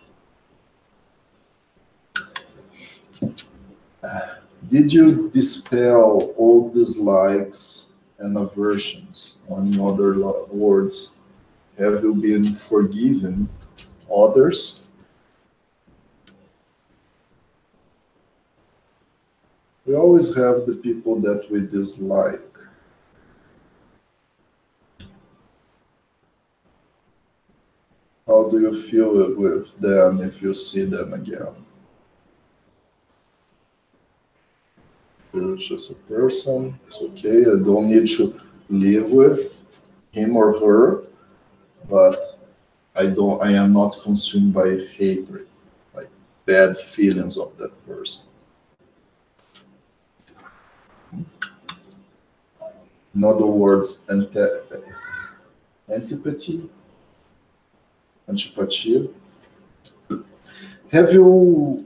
Did you dispel all dislikes and aversions? In other words, have you been forgiven others. We always have the people that we dislike. How do you feel with them if you see them again? It's just a person, it's okay, I don't need to live with him or her, but I am not consumed by hatred, like bad feelings of that person. In other words, antipathy, antipatia. Have you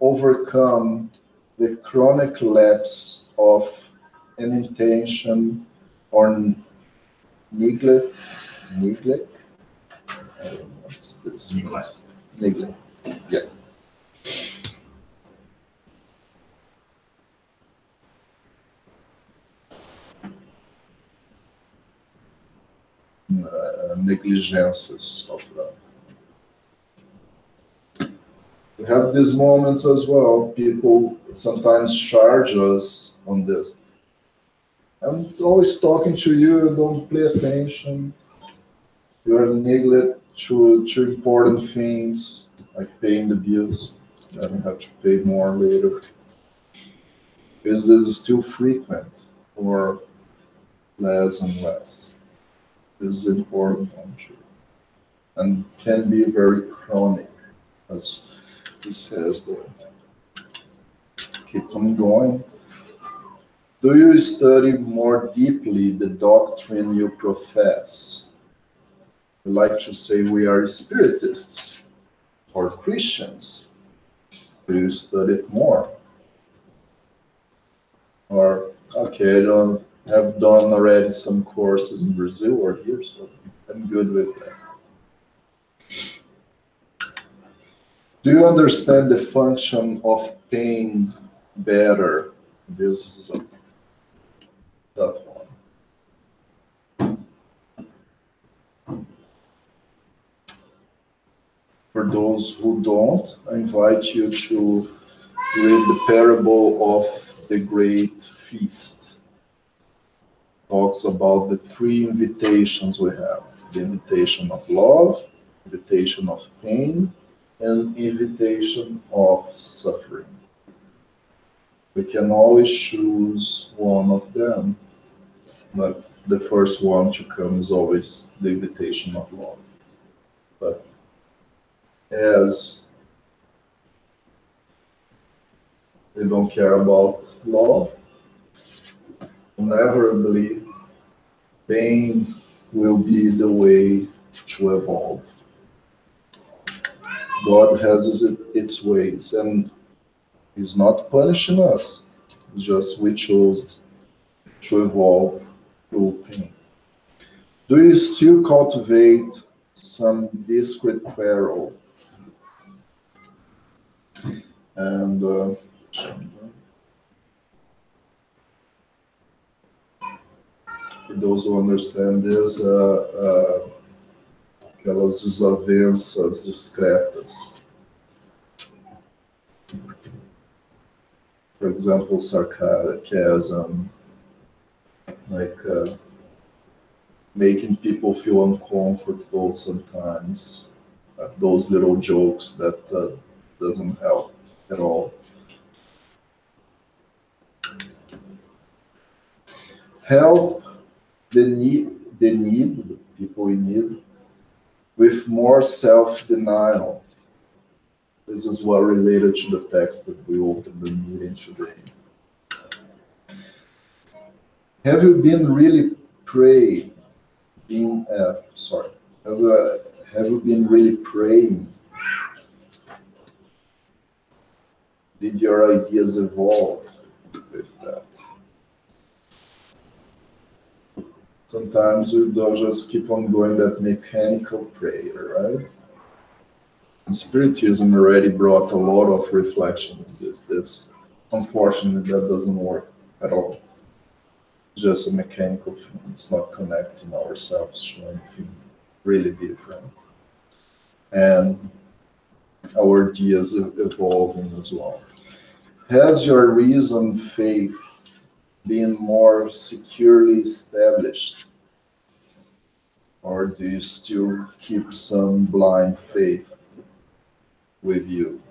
overcome the chronic lapse of an intention or neglect? Neglect? I don't know what's this. Neglect. Neglect. Yeah. Negligências of that. We have these moments as well. People sometimes charge us on this. I'm always talking to you, don't pay attention. You are neglect to important things, like paying the bills. Then you have to pay more later. Is this still frequent or less and less? This is important one too. And can be very chronic, as he says there. Keep on going. Do you study more deeply the doctrine you profess? I like to say we are spiritists or Christians. Do you study it more? Or, okay, I don't have done already some courses in Brazil or here, so I'm good with that. Do you understand the function of pain better? This is a tough one. For those who don't, I invite you to read the parable of the Great Feast. Talks about the three invitations we have: the invitation of love, invitation of pain, and invitation of suffering. We can always choose one of them, but the first one to come is always the invitation of love. But as we don't care about love, inevitably pain will be the way to evolve. God has its ways, and He's not punishing us. It's just we chose to evolve through pain. Do you still cultivate some discreet quarrel? And for those who understand this, aquelas desavenças discretas. For example, sarcasm, like making people feel uncomfortable sometimes. Those little jokes that doesn't help at all. Help the people in need, with more self-denial. This is what related to the text that we opened the meeting today. Have you been really praying? Have you been really praying? Did your ideas evolve with that? Sometimes we don't just keep on going that mechanical prayer, right? And Spiritism already brought a lot of reflection in this. Unfortunately, that doesn't work at all. It's just a mechanical thing. It's not connecting ourselves to anything really different. and our ideas evolving as well. Has your reason faith been more securely established, or do you still keep some blind faith with you?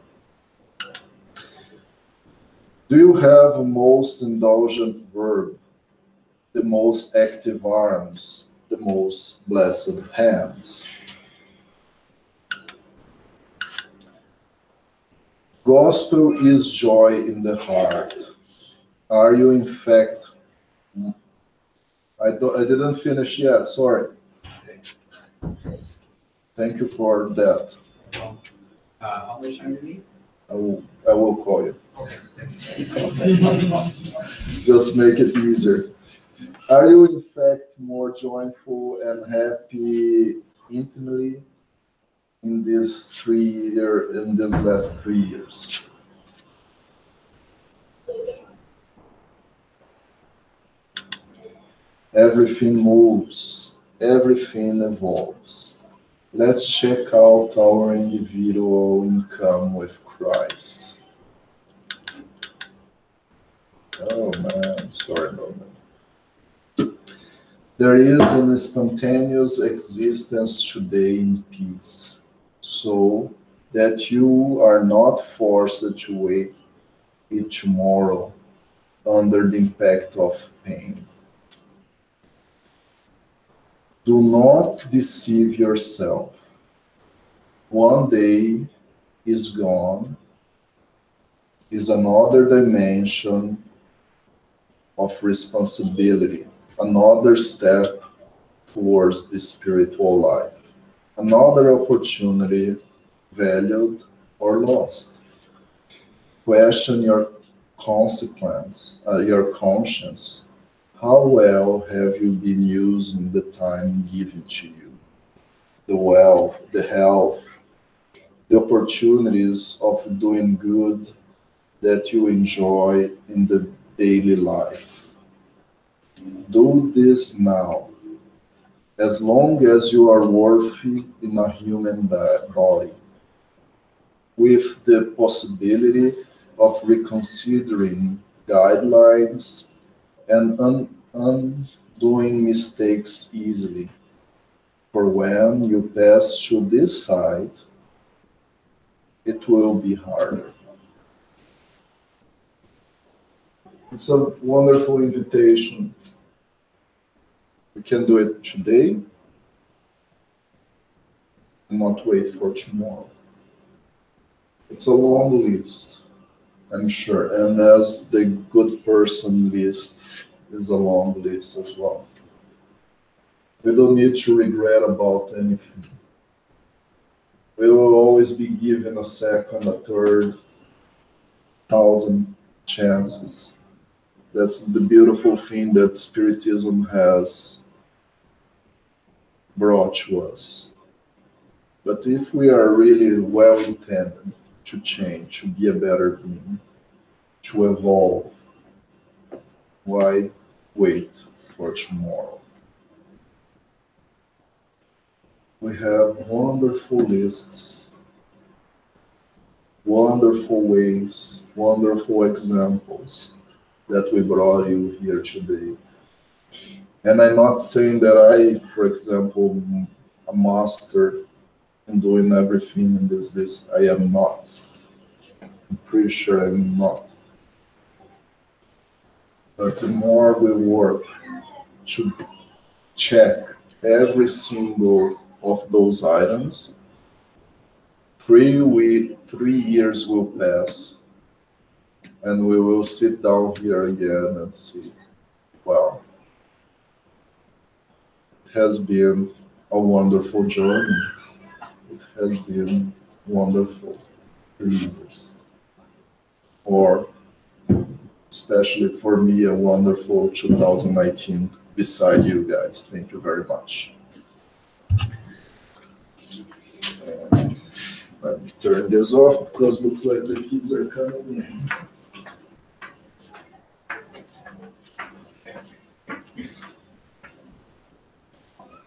Do you have a most indulgent verb, the most active arms, the most blessed hands? Gospel is joy in the heart. Are you in fact? I didn't finish yet. Sorry. Thank you for that. How much time do you need? I will call you. Okay. Just make it easier. Are you in fact more joyful and happy intimately in these last 3 years? Everything moves, everything evolves. Let's check out our individual income with Christ. Oh man, sorry about that. There is an spontaneous existence today in peace, so that you are not forced to wait it tomorrow under the impact of pain. Do not deceive yourself. One day is gone, is another dimension of responsibility, another step towards the spiritual life, another opportunity valued or lost. Question your your conscience. How well have you been using the time given to you? The wealth, the health, the opportunities of doing good that you enjoy in the daily life. Do this now, as long as you are worthy in a human body, with the possibility of reconsidering guidelines and undoing mistakes easily. For when you pass to this side, it will be harder. It's a wonderful invitation. We can do it today and not wait for tomorrow. It's a long list, I'm sure, and as the good person list is a long list as well. We don't need to regret about anything. We will always be given a second, a third, thousand chances. That's the beautiful thing that Spiritism has brought to us. But if we are really well intended to change, to be a better being, to evolve, why wait for tomorrow? We have wonderful lists, wonderful ways, wonderful examples that we brought you here today. And I'm not saying that I, for example, a master in doing everything in this list. I am not. I'm pretty sure I'm not. But the more we work to check every single of those items, 3 years will pass, and we will sit down here again and see, well, it has been a wonderful journey. It has been wonderful 3 years. Or, especially for me, a wonderful 2019 beside you guys. Thank you very much. And let me turn this off because it looks like the kids are coming in.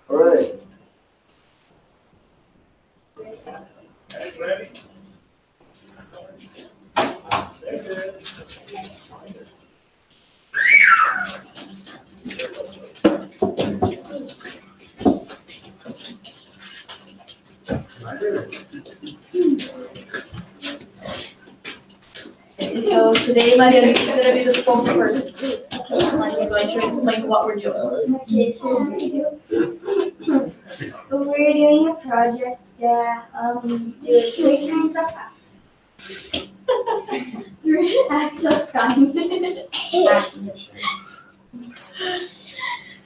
All right. So today, Maria is going to be the spokesperson. And we're going to explain what we're doing. Okay, so we're doing a project that do three kinds of three acts of kindness.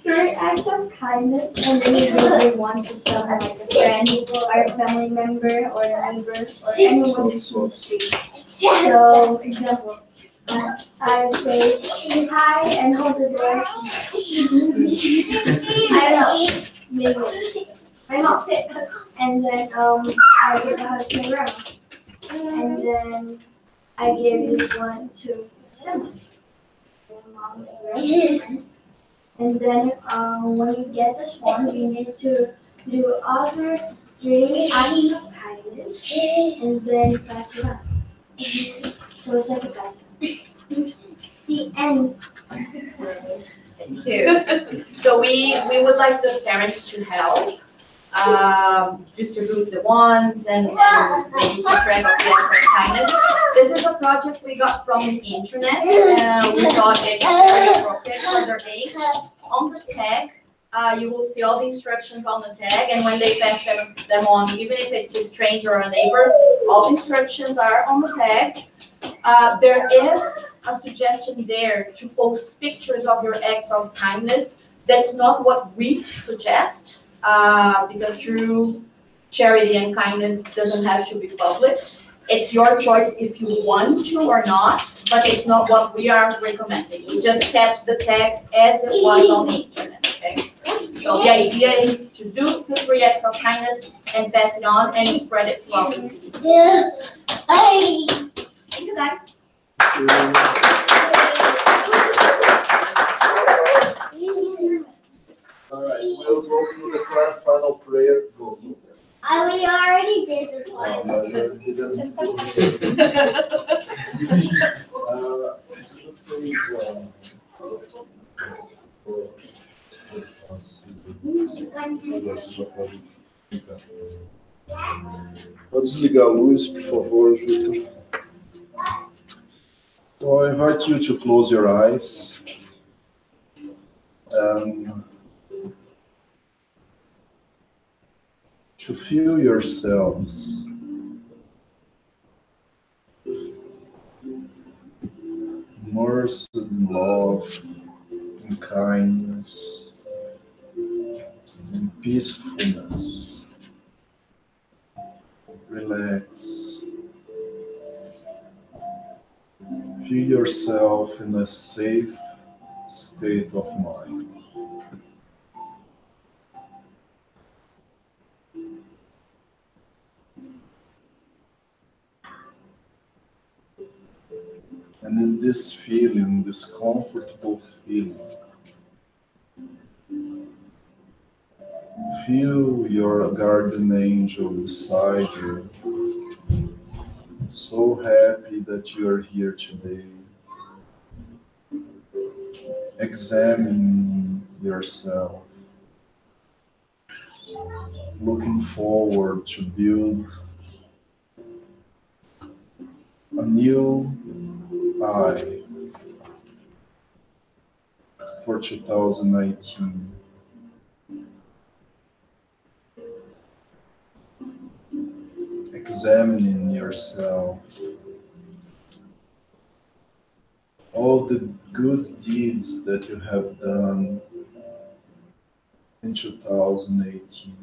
Three acts of kindness, and then we give one to someone like a friend, or a family member, or a neighbor, or anyone who's in the street. So, example, I say hi and hold the door. I don't know, maybe my mom. And then I give a hug to my grandma. And then I give this one to someone. Mom and grandma. And then when we get this one, we need to do other three acts of kindness and then pass it on. So it's like a pass it on. The end. Thank you. So we would like the parents to help distribute the ones and maybe keep track of the acts of kindness. This is a project we got from the internet. We thought it's very appropriate for their age. On the tag, you will see all the instructions on the tag, and when they pass them on, even if it's a stranger or a neighbor, all the instructions are on the tag. There is a suggestion there to post pictures of your acts of kindness. That's not what we suggest, because true charity and kindness doesn't have to be public. It's your choice if you want to or not, but it's not what we are recommending. We just kept the tag as it was on the internet, okay? So the idea is to do the three acts of kindness and pass it on and spread it throughout the city. Thank you, guys. All right, we'll go through the final prayer. Go. We already did this Oh, one. no, you didn't. Pode desligar a luz, por favor, Vitor. So I invite you to close your eyes and to feel yourselves immersed in love, in kindness, in peacefulness. Relax. Feel yourself in a safe state of mind. And in this feeling, this comfortable feeling, feel your guardian angel beside you. So happy that you are here today. Examine yourself. Looking forward to build a new I for 2019. Examining yourself, all the good deeds that you have done in 2018.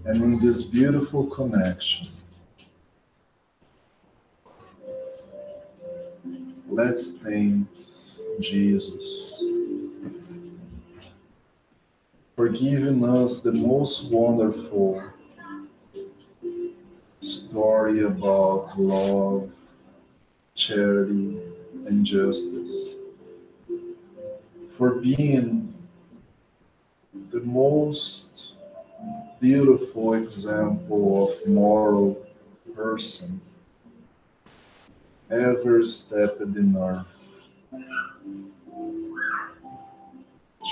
And in this beautiful connection, let's thank Jesus for giving us the most wonderful story about love, charity, and justice. For being the most beautiful example of moral person ever stepped in earth,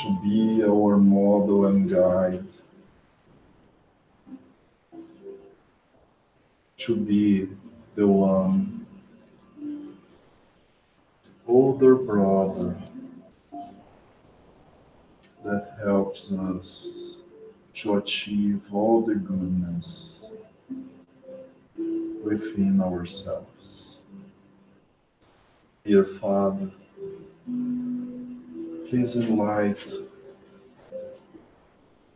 to be our model and guide, to be the one older brother that helps us to achieve all the goodness within ourselves. Dear Father, please enlighten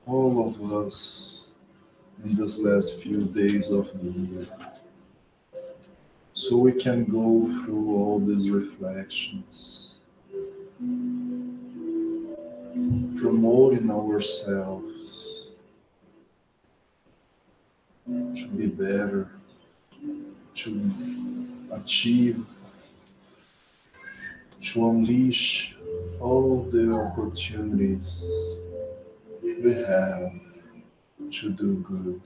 all of us in these last few days of the year, so we can go through all these reflections, promoting ourselves to be better, to achieve, to unleash all the opportunities we have to do good,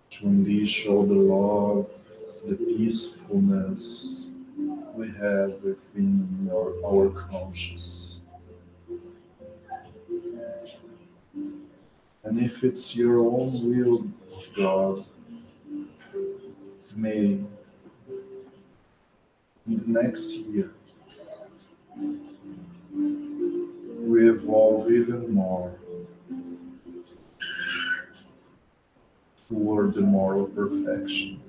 to unleash all the love, the peacefulness we have within our conscience. And if it's your own will, God, may in the next year we evolve even more toward the moral perfection.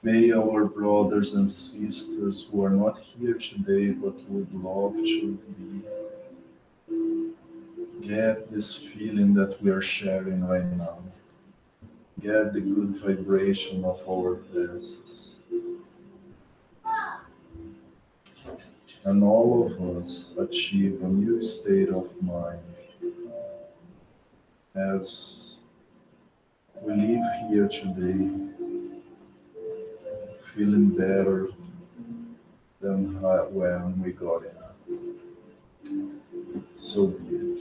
May our brothers and sisters who are not here today but would love to be, get this feeling that we are sharing right now. Get the good vibration of our presence. And all of us achieve a new state of mind as we leave here today feeling better than when we got in. So be it.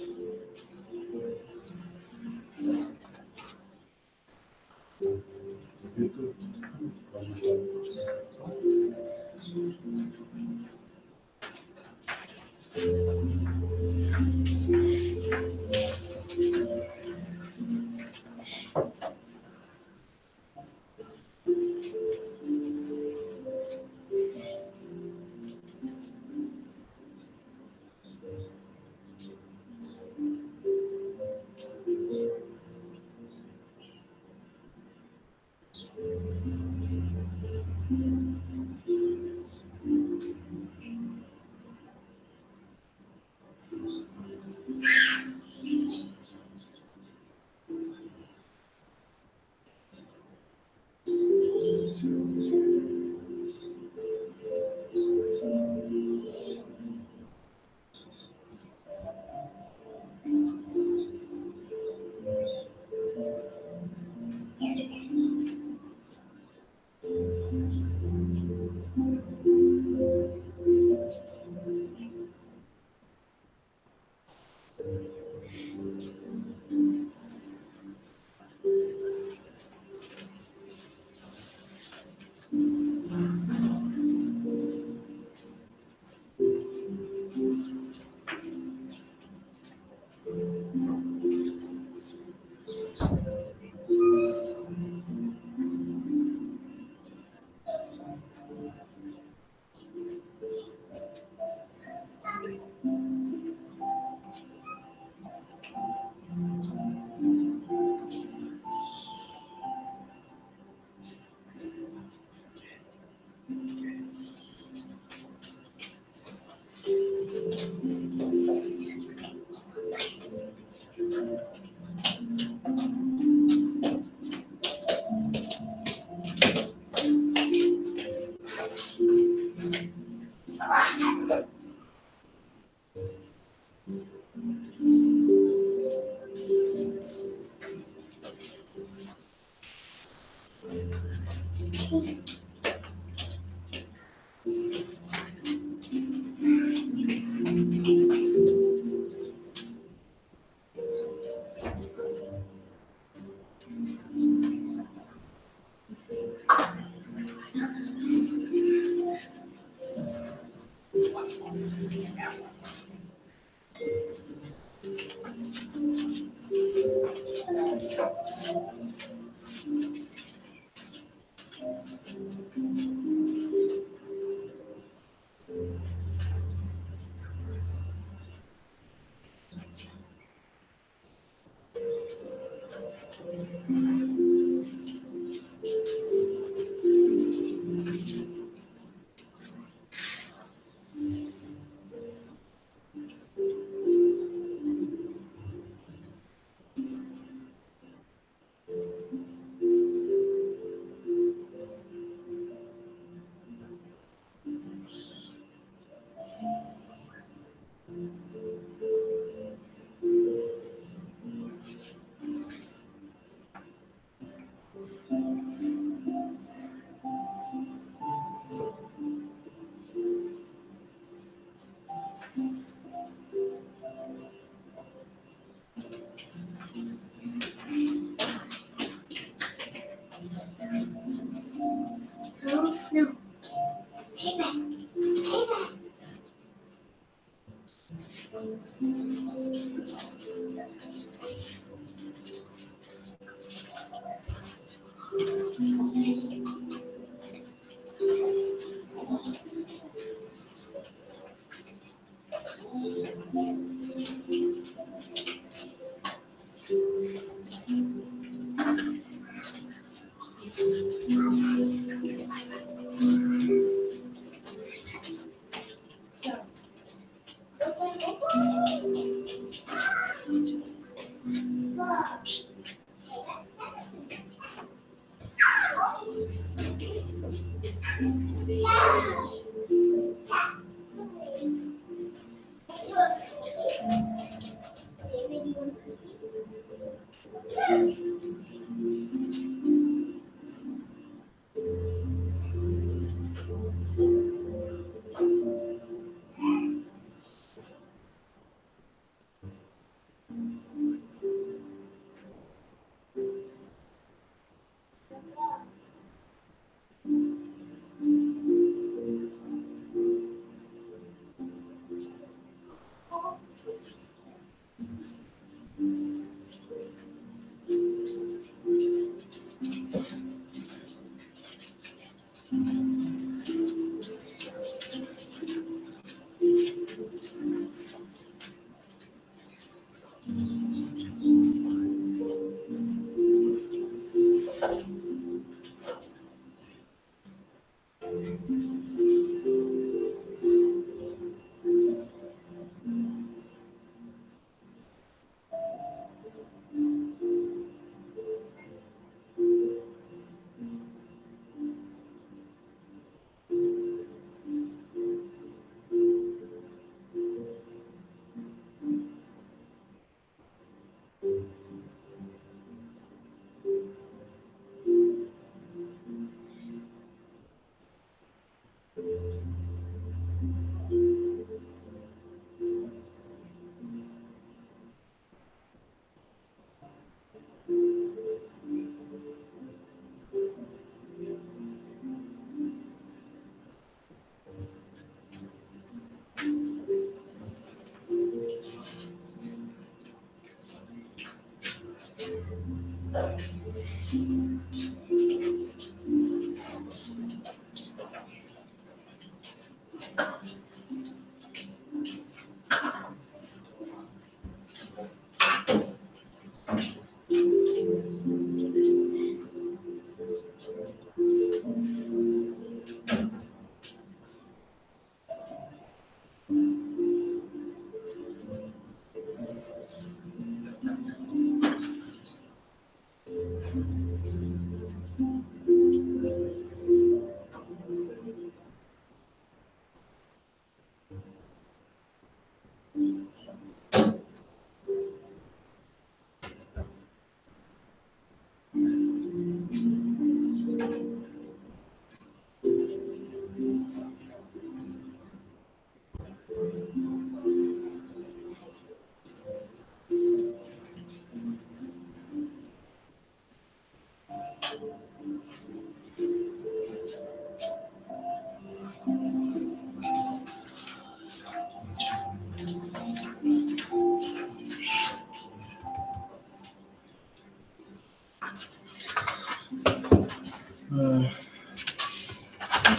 Vitor?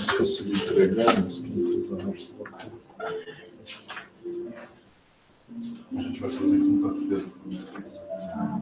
Esqueci de entregar, mas a gente vai fazer quinta-feira.